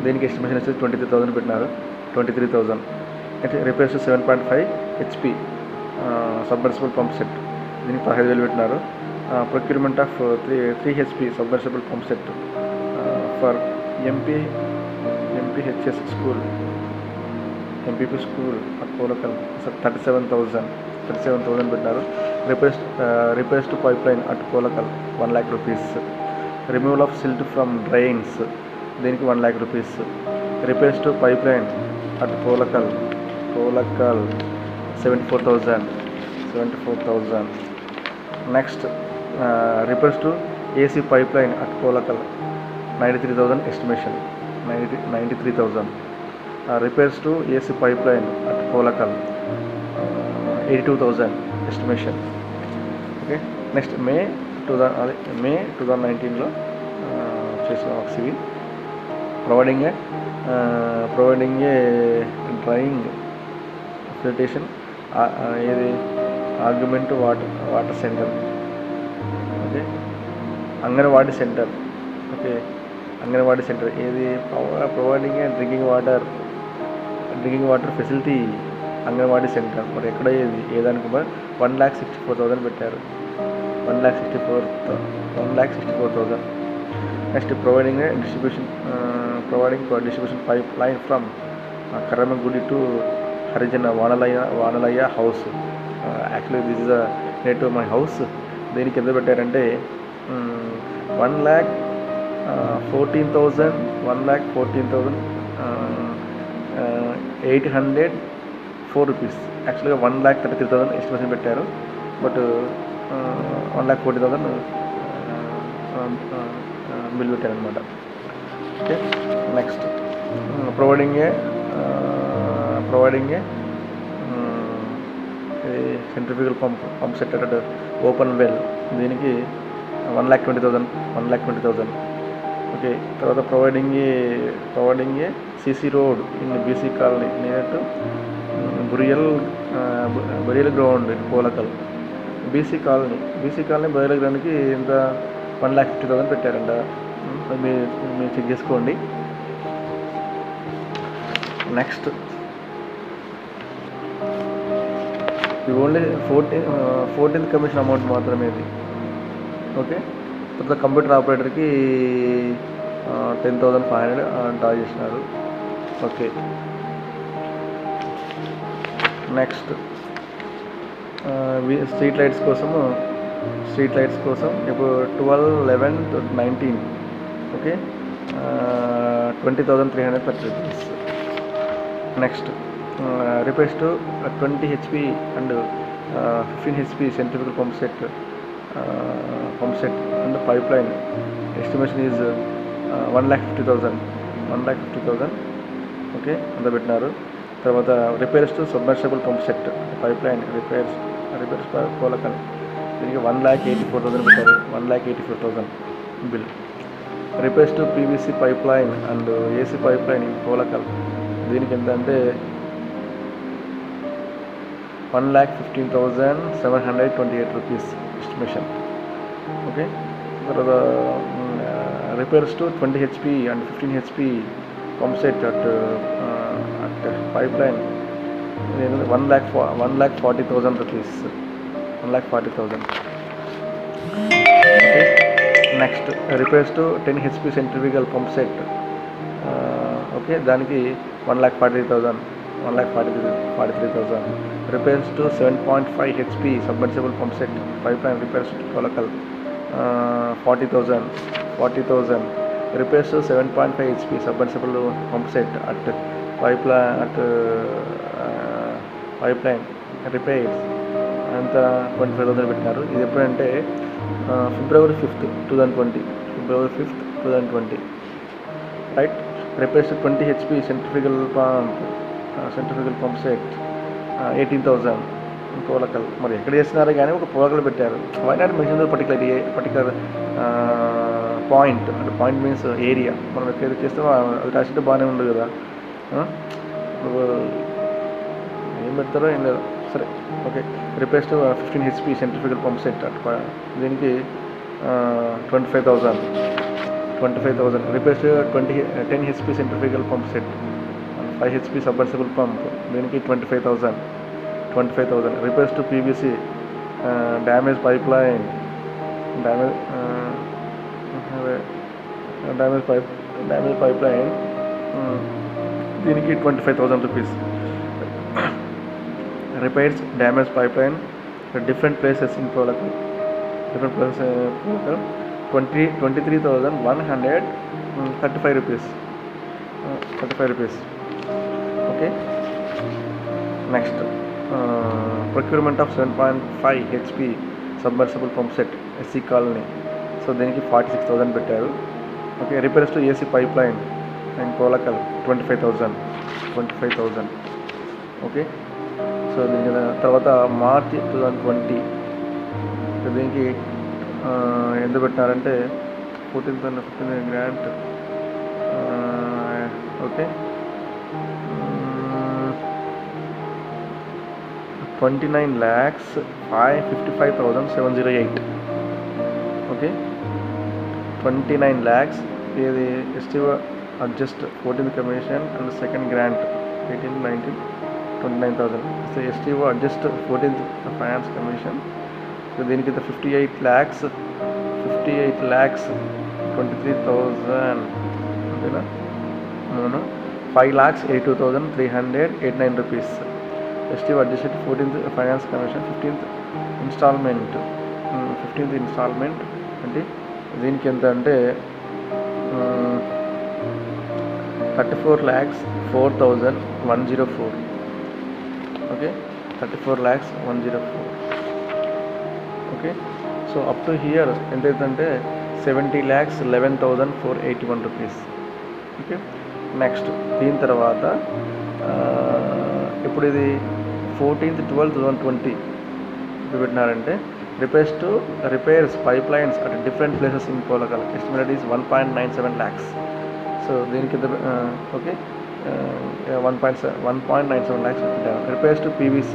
దీనికి ఎస్టిమేషన్ వచ్చేసి 23,000 పెట్టినారు, 23,000. అంటే repairs to 7.5 HP submersible pump set దీనికి 15,000 పెట్టినారు. Procurement of 3 HP submersible pump set for MPHS school MPP school at Polakal 37,000 పెట్టినారు. Repairs to pipe line at Polakal 1 lakh rupees. Removal of silt from drains దీనికి 1 lakh rupees. Repairs to pipe line at Polakal 74,000. Next repairs to AC pipe line at Polakal 93,000 estimation, 93,000. Repairs to AC pipe line at Polakal 82,000 estimation. Okay, next May 2019లో చేసిన ఒక civil providing ఏ drying facilitation ఏది argument water centre. Okay, Anganwadi centre. Okay, Anganwadi centre ఏది providing a drinking water facility Anganwadi centre. మరి ఎక్కడ ఏదానికి 1,64,000 పెట్టారు, 1,64,000. Next providing distribution pipe line from Karramagudi to హరిజన Vanalayya house. Actually this is next to my house. దీనికి ఎంత పెట్టారంటే 1,14,804 రూపీస్. యాక్చువల్గా 1,33,000 ఎస్టిమేషన్ పెట్టారు, బట్ 1,40,000 బిల్ పెట్టారనమాట. Okay, next providing a centrifugal pump set at open well దీనికి 1,20,000. ఓకే, తర్వాత providing a CC road in BC colony near to boreal ground Polakal. BC colony boreal గ్రౌండ్కి ఇంత 1,50,000 పెట్టారంట. మీరు చెక్ చేసుకోండి. నెక్స్ట్ ఇది ఓన్లీ 14th కమిషన్ అమౌంట్ మాత్రమే ఇది. ఓకే, తర్వాత కంప్యూటర్ ఆపరేటర్కి 10,500 డ్రా చేసినారు. ఓకే, నెక్స్ట్ స్ట్రీట్ లైట్స్ కోసం ఇప్పుడు 12, 11 to 19. Okay, 20,330 rupees. Next repairs to 20 HP and 15 HP centrifugal pump set and pipe line estimation is 1,50,000. Okay, అంత పెట్టినారు. తర్వాత repairs to submersible pump set pipe line repairs Polakal దీనికి 1,84,000 పెట్టారు. 1,84,000 bill. Repairs to PVC pipeline and AC pipe line in Polakal, దీనికి ఎంత అంటే 1,15,728 rupees estimation. Okay, తర్వాత repairs to 20 HP and 15 HP pump set at pipeline 1,40,000 rupees. 1,40,000. Okay. Next, repairs to 10 HP centrifugal pump set. Okay, దానికి 1,40,000. 1,43,000. Repairs to 7.5 HP submersible pump set pipeline repairs to Kolakal 40,000. Repairs to 7.5 HP submersible pump set at pipeline repairs అంతా 25,000 పెట్టినారు. ఇది ఎప్పుడంటే February 5th, 2020, right. Repairs to 20 HP centrifugal pump set 18,000 Polakal. మరి ఎక్కడ చేస్తున్నారో కానీ ఒక పోలకలు పెట్టారు. Why not mention particular point, అంటే పాయింట్ మీన్స్ ఏరియా. మనం ఎక్కడైతే చేస్తామో అది రాసితే బాగానే ఉండదు కదా. ఏం పెడతారో ఏం లేదు, సరే. Okay, repairs to 15 HP centrifugal pump set దీనికి 25,000. Repairs to 10 HP centrifugal pump set 5 HP submersible pump దీనికి 25,000. Repairs to PVC damaged pipeline దీనికి 25,000 rupees. Repairs damaged pipeline at different places in Polakal. 23,135 rupees. 35 rupees. Okay. Next. Procurement of 7.5 HP submersible pump set SC colony, so దీనికి 46,000 పెట్టారు. Okay, repairs to AC pipeline and Kolakal 25,000. Okay, so దీని తర్వాత మార్చి 2020 దీనికి ఎంత పెట్టినారంటే 14,000 grant. Okay, 29,555,708. Okay, 29 lakhs ఇది ఎస్టివ్ adjust 14th commission and second grant 18, 19, 29,000. So ఎస్టివ్ adjust 14th finance commission. So దీనికి 58 lakhs 23,000 అంతేనా? 5,82,389 రూపీస్. ఎస్టివ్ adjusted 14th finance commission 15th instalment అంటే దీనికి ఎంత అంటే 34,04,104. Okay, 34,104. Okay, so up to here ఎంతైతుందంటే 70,11,481 రూపీస్. ఓకే, నెక్స్ట్ దీని తర్వాత ఇప్పుడు ఇది 14/12/2020 ఇప్పుడు పెట్టినారంటే repairs pipelines at different places in Polakal. Estimated is 1.97 lakhs. So దీనికి okay 1.97 lakhs. Repairs to PVC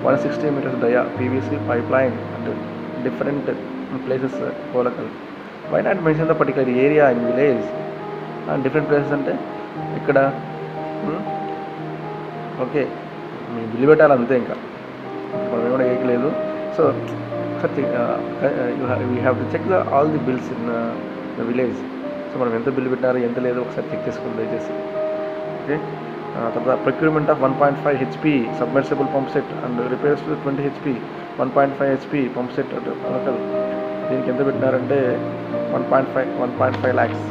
160 meters dia PVC pipeline at different places Polakal. Why not mention the particular area in village and different places అంటే ఇక్కడ okay మీ bill పెట్టాలి అంతే, ఇంకా మనం కూడా ఏకలేదు. So you have to check all the bills in the village. So మనం ఎంత బిల్లు పెట్టినారో ఎంత లేదో ఒకసారి చెక్ చేసుకోండి దయచేసి. ఓకే, తర్వాత procurement of 1.5 HP submersible pump set and repairs to 20 HP 1.5 HP pump set local దీనికి ఎంత పెట్టినారంటే 1.5 lakhs.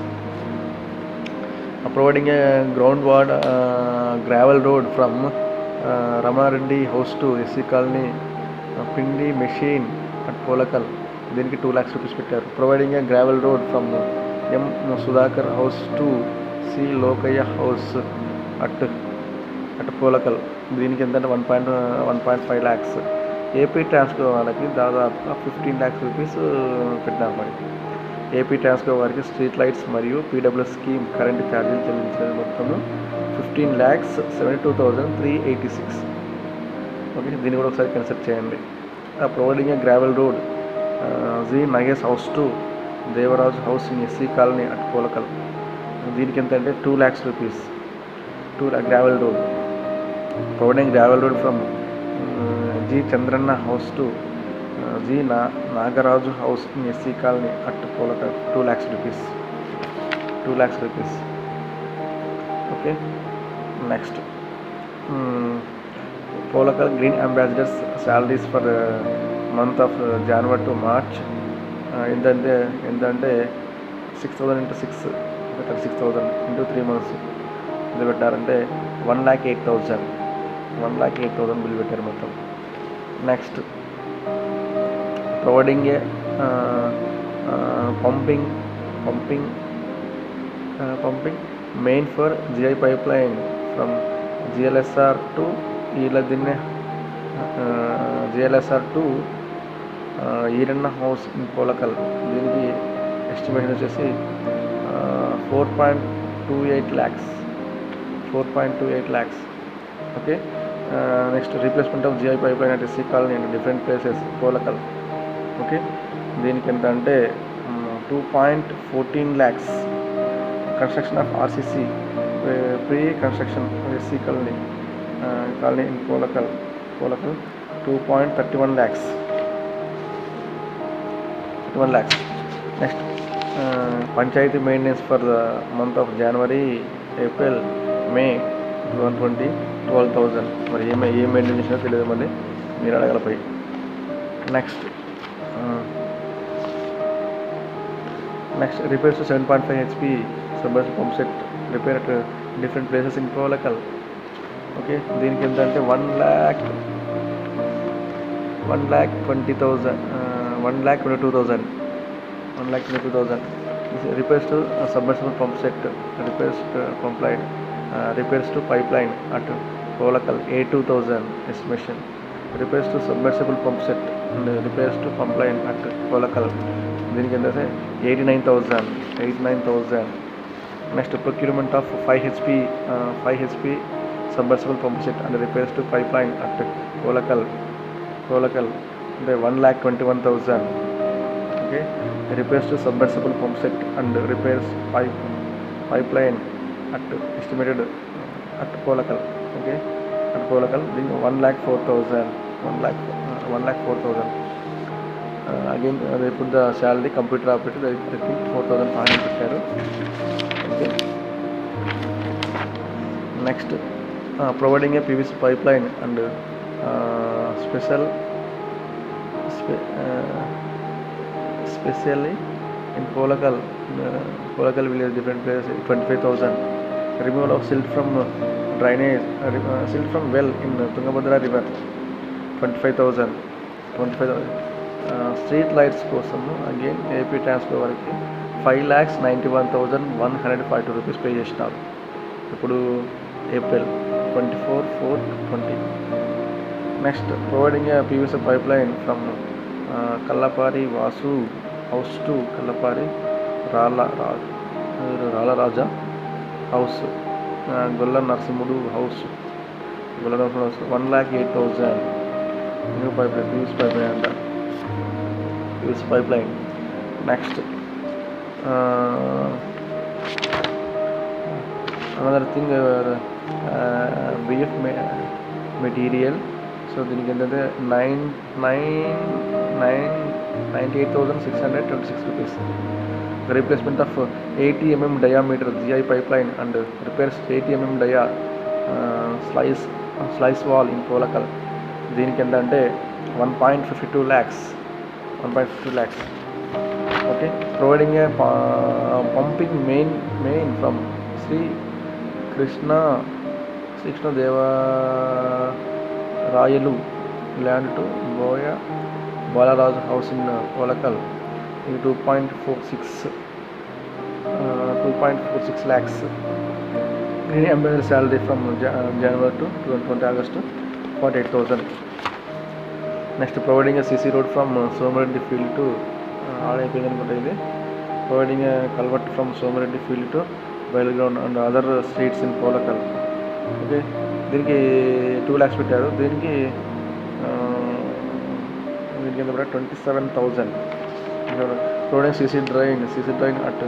Providing a groundward gravel road from Ramanareddy house to SC colony Pindi machine at Polakal దీనికి 2 lakhs rupees పెట్టారు. Providing a gravel road from M Sudhakar house to C Lokaya house at Polakal దీనికి ఎంత అంటే 1.5 lakhs. AP Transco వాళ్ళకి దాదాపుగా 15 lakhs rupees పెట్టినారు మరి. AP Transco వారికి స్ట్రీట్ లైట్స్ మరియు పీడబ్ల్యూ స్కీమ్ కరెంటు ఛార్జీలు చెల్లించిన మొత్తము 15,72,386. ఓకే, దీన్ని కూడా ఒకసారి కన్సిడర్ చేయండి. Providing a gravel road G Nagesh house to Devaraj house in SC colony at Polakal. దీనికి ఎంత అంటే 2 lakhs rupees. 2 lakh gravel road. Providing gravel road from G Chandranna house to G Nagaraju house in SC colony at Polakal 2 lakhs rupees. 2 lakhs rupees. Okay, next Polakal green ambassadors salaries for month of January to March ఏంటంటే 6,000 into 6 36,000 into 3 months ఎంత పెట్టారంటే 1,08,000 bill పెట్టారు మొత్తం. Next providing a pumping main for GI pipe line from GLSR to GLSR to Eeranna house in Polakal. దీనికి estimation వచ్చేసి 4.28 lakhs. Okay, next replacement of GI pipe line at SC colony and different places Polakal. Okay, దీనికి ఎంత అంటే 2.14 lakhs. Construction of RCC pre construction SC colony in Polakal 2.31 lakhs. Next panchayat maintenance for the month of January, April, May 2020 12,000. మరి ఏ maintain చేసినా తెలియదు, మళ్ళీ మీరు అడగలపై. Next repairs to 7.5 HP submersible pump set repair at different places in Polakal. Okay, దీనికి ఎంత అంటే 1,22,000. Repairs to submersible pump set, repairs to pump line, repairs to pipeline at Polakal A2,000 estimation. Repairs to submersible pump set and repairs to pump line at Polakal. దీనికి ఎంత 89,000. Next procurement of 5 HP submersible pump set and repairs to pipeline at Polakal అంటే 1,21,000. Okay, repairs to submersible pump set and repairs pipeline at estimated at Polakal. Okay, at Polakal 1,04,000. Again they put the salary computer operator, I think 4,500 పెట్టారు. Okay, next providing a PVC pipeline and specially in Polakal village different places 25,000. Removal of silt from drainage, silt from well in Tungabhadra river 25,000. Street lights కోసము again AP Transco వారికి 5,91,142 rupees pay చేసినారు ఇప్పుడు April 24/4/20. Next providing a PVC pipe line from Kallapari Vasu house to Kallapari Ralaraja house, Golla Narasimhudu house 1,08,000. New pipeline, PVC pipeline అంట, PVC pipeline. Next another thing BF material. So దీనికి ఏంటంటే 98,626 rupees. Replacement of 80 mm diameter GI pipeline and repairs 80 mm dia slice wall in Polakal. దీనికి ఏంటంటే 1.52 lakhs. Okay, providing a pumping main from Shri Krishnadevarayalu land to Balaraju house in Polakal. ఇది 2.46 lakhs. Green ambassador salary from జనవరి to 20 August 48,000. Next providing CC road from Somireddy field to ఆడైపోయింది అనుకుంటా ఇది. Providing culvert from Somireddy field to బయల్ ground and other streets in Polakal. Okay, దీనికి 2 lakhs పెట్టారు. దీనికి ఎంత పడ్డా 27,000. Providing CC drain at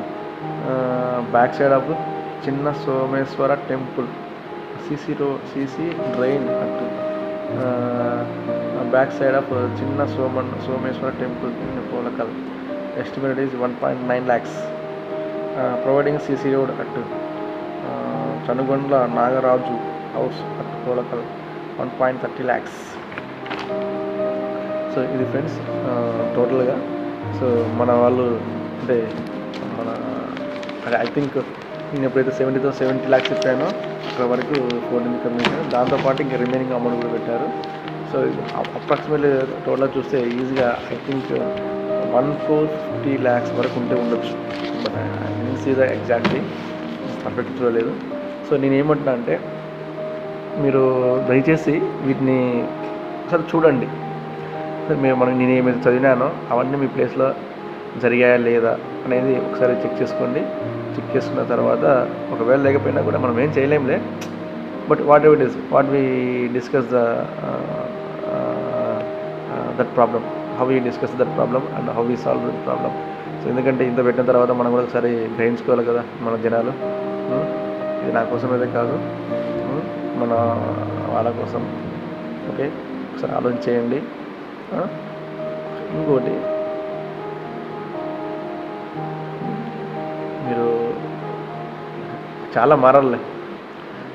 back side of Chinna Someswara temple. CC drain at back side of Chinna Someswara temple in Polakal. Estimated is 1.9 lakhs. Providing CC road at Chanugondla Nagaraju house at Polakal 1.30 lakhs. So ఇది friends టోటల్గా. So మన వాళ్ళు అంటే మన ఐ థింక్ నేను ఎప్పుడైతే 70 lakhs చెప్పానో అక్కడ వరకు 14th కమిషన్, దాంతోపాటు ఇంకా రిమైనింగ్ అమౌంట్ కూడా పెట్టారు. సో అప్రాక్సిమేట్లీ టోటల్గా చూస్తే ఈజీగా ఐ థింక్ 150 lakhs వరకు ఉంటే ఉండొచ్చు. But I see the exactly perfect చూడలేదు. సో నేను ఏమంటున్నా అంటే మీరు దయచేసి వీటిని ఒకసారి చూడండి. నేను ఏమైతే చదివినానో అవన్నీ మీ ప్లేస్లో జరిగాయా లేదా అనేది ఒకసారి చెక్ చేసుకోండి. చెక్ చేసుకున్న తర్వాత ఒకవేళ లేకపోయినా కూడా మనం ఏం చేయలేంలే. But what we discuss that problem, how we discuss that problem and how we solve that problem. So ఎందుకంటే ఇంత పెట్టిన తర్వాత మనం కూడా ఒకసారి గ్రహించుకోవాలి కదా మన జనాలు. ఇది నా కోసం అయితే కాదు, మన వాళ్ళ కోసం. ఓకే, ఒకసారి ఆలోచన చేయండి. ఇంకోటి, మీరు చాలా మారాలి.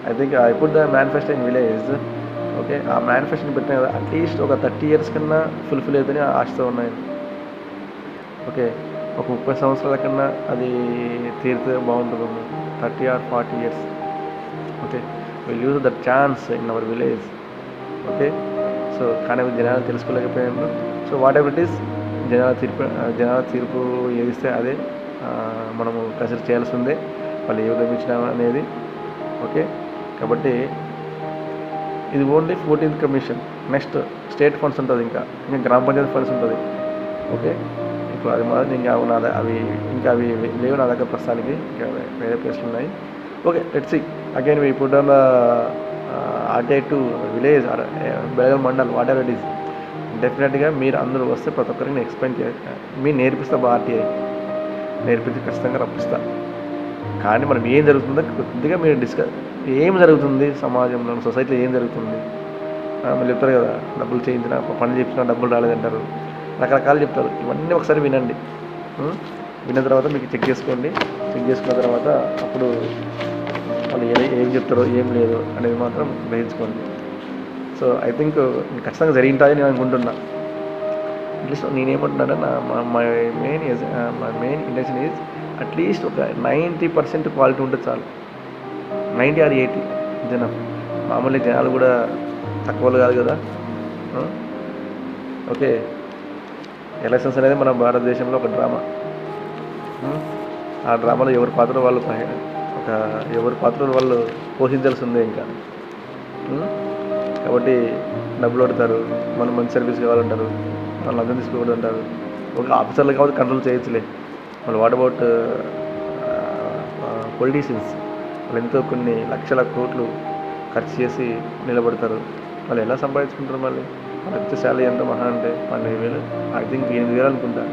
I think I put the manifesto in village. Okay, ఆ మేనిఫెస్టోని పెట్టిన కదా అట్లీస్ట్ ఒక 30 years కన్నా ఫుల్ఫిల్ అవుతుందని ఆశతో ఉన్నాయి. ఓకే, ఒక 30 సంవత్సరాల కన్నా అది తీరితే బాగుంటుంది. 30 or 40 years. Okay, will use that chance in our village. Okay, so కానీ జనాలు తెలుసుకోలేకపోయాను. So whatever it is, జనాల తీర్పు ఏదిస్తే అదే మనము కన్సిడర్ చేయాల్సిందే, వాళ్ళు ఏ విధంగా ఇచ్చినా అనేది. ఓకే, కాబట్టి ఇది only 14th commission. Next state funds ఉంటుంది, ఇంకా గ్రామ పంచాయతీ ఫండ్స్ ఉంటుంది. ఓకే, ఇప్పుడు అది మాత్రం ఇంకా అవి లేవు నా దగ్గర ప్రస్తుతానికి, ఇంకా వేరే ప్లేస్లు ఉన్నాయి. Okay, let's see again we put on the RTI to village R Belagal mandal, whatever it is. డెఫినెట్గా మీరు అందరూ వస్తే ప్రతి ఒక్కరికి నేను ఎక్స్ప్లెయిన్ మీరు నేర్పిస్తా. RTI నేర్పించి ఖచ్చితంగా రప్పిస్తా. కానీ మనం ఏం జరుగుతుందో కొద్దిగా మీరు ఏం జరుగుతుంది సమాజంలో, సొసైటీలో ఏం జరుగుతుంది. మీరు చెప్తారు కదా, డబ్బులు చేయించిన పని చేయించిన డబ్బులు రాలేదంటారు, రకరకాలు చెప్తారు. ఇవన్నీ ఒకసారి వినండి. విన్న తర్వాత మీకు చెక్ చేసుకోండి. చెక్ చేసుకున్న తర్వాత అప్పుడు వాళ్ళు ఏం చెప్తారో ఏం లేదు అనేది మాత్రం గ్రహించుకోండి. సో ఐ థింక్ ఖచ్చితంగా జరిగింటాయని నేను అనుకుంటున్నా. అట్లీస్ట్ నేనేమంటున్నాను, my main intention is at least ఒక 90% క్వాలిటీ ఉంటే చాలు. 90 or 80 జనం. మామూలుగా జనాలు కూడా తక్కువలు కాదు కదా. ఓకే, ఎలక్షన్స్ అనేది మన భారతదేశంలో ఒక డ్రామా. ఆ డ్రామాలో ఎవరి పాత్ర వాళ్ళు పోషించాల్సిందే ఇంకా. కాబట్టి డబ్బులు కొడతారు, మనం మంచి సర్వీస్ కావాలంటారు, వాళ్ళు అర్థం తీసుకోకూడదు అంటారు. ఒక ఆఫీసర్లు కాబట్టి కంట్రోల్ చేయొచ్చులే. వాళ్ళు వాట్ అబౌట్ పొలిటీషియన్స్? వాళ్ళు ఎంతో కొన్ని లక్షల కోట్లు ఖర్చు చేసి నిలబడతారు. వాళ్ళు ఎలా సంపాదించుకుంటారు? మళ్ళీ వాళ్ళు వచ్చే శాలరీ ఎంత మహా అంటే 12,000, ఐ థింక్ 8,000 అనుకుంటా.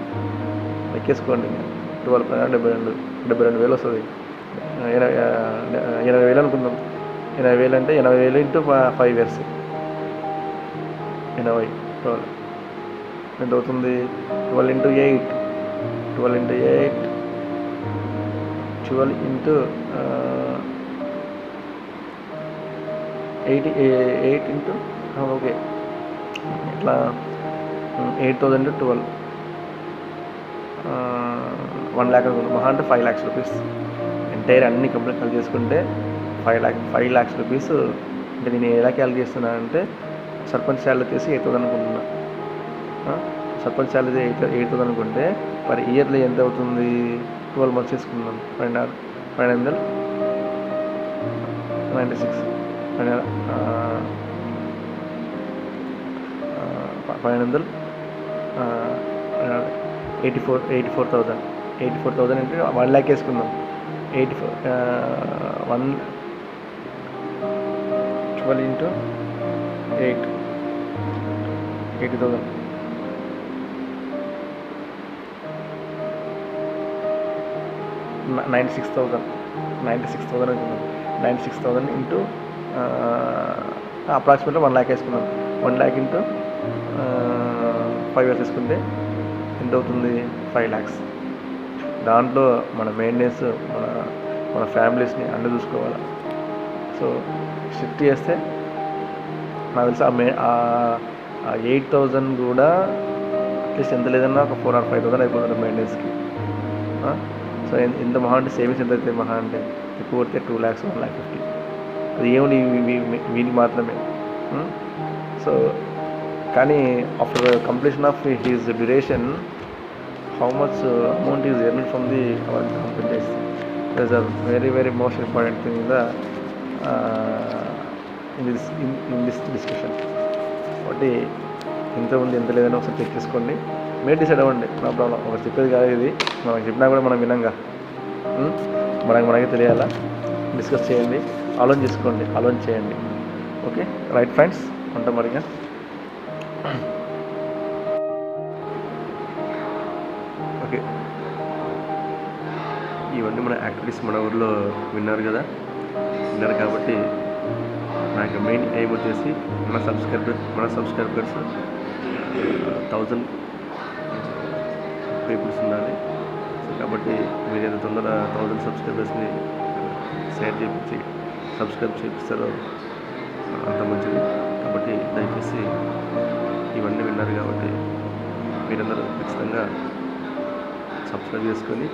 లెక్కేసుకోండి. 72,000 వస్తుంది. 80,000 అనుకుందాం. 80,000 అంటే 80,000 into 5 years 80 ఎంత అవుతుంది? 12 into 8 12 into 8 into ఓకే, ఇట్లా 8,000 into 12 1 lakh అనుకుందాం. మహా అంటే 5 lakhs rupees ఎంటైర్ అన్ని కంప్లీట్ కలిసి చేసుకుంటే 5 lakhs rupees. అంటే నేను ఎలా క్యాలిక్యులేట్ చేస్తున్నా అంటే సర్పంచ్ శాలరీ తీసి 8,000 అనుకుంటున్నా. సర్పంచ్ శాలరీ 8,000 అనుకుంటే పర్ ఇయర్లీ ఎంత అవుతుంది? 12 months చేసుకుందాం. 596 500 84,000 అంటే 1 ల్యాక్ వేసుకుందాం. 12 ఇంటూ 8 80,000. 96,000 అనుకున్నాం. 96,000 ఇంటూ అప్రాక్సిమేట్లీ 1 ల్యాక్ వేసుకున్నాం. 1 ల్యాక్ ఇంటూ 5 ఇయర్స్ వేసుకుంటే ఎంత అవుతుంది? 5 ల్యాక్స్. దాంట్లో మన మెయింటెనెన్స్, మన ఫ్యామిలీస్ని అన్నీ చూసుకోవాలి. సో షిఫ్ట్ చేస్తే నాకు తెలిసి ఆ 8,000 కూడా అట్లీస్ట్ ఎంత లేదన్నా ఒక 4 or 5,000 అయిపోతుంది మెయింటెనెన్స్కి. సో ఎంత మహా అంటే సేవింగ్స్ ఎంత అవుతాయి? మహా అంటే ఎక్కువ కొడితే 2 lakhs 1,50,000. అది ఏమి వీనికి మాత్రమే. సో కానీ after completion of his duration how much amount is earn from the our companies that is a very most important thing in this discussion. కాబట్టి ఎంత ఉంది ఎంత లేదని ఒకసారి చెక్ చేసుకోండి. మీరు డిసైడ్ అవ్వండి, నో ప్రాబ్లం. ఒక చెప్పేది కాదు ఇది, మనం చెప్పినా కూడా మనం వినంగా మనకి తెలియాలా. డిస్కస్ చేయండి, ఆలోచన చేయండి. ఓకే రైట్ ఫ్రెండ్స్, ఉంటాం మరిగా. ఓకే, ఇవన్నీ మన యాక్టివిటీస్ మన ఊర్లో విన్నారు కాబట్టి నాకు మెయిన్ ఎయిమ్ వచ్చేసి మన సబ్స్క్రైబర్స్ 1000 పీపుల్స్ ఉండాలి. సో కాబట్టి మీరు ఎంత తొందర 1000 సబ్స్క్రైబర్స్ని షేర్ చేయించి సబ్స్క్రైబ్ చేపిస్తారో అంత మంచిది. కాబట్టి దయచేసి ఇవన్నీ విన్నారు కాబట్టి మీరందరూ ఖచ్చితంగా సబ్స్క్రైబ్ చేసుకొని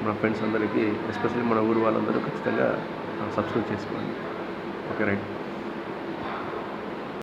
మన ఫ్రెండ్స్ అందరికీ, ఎస్పెషల్లీ మన ఊరు వాళ్ళందరూ ఖచ్చితంగా సబ్స్క్రైబ్ చేసుకోండి. Okay right.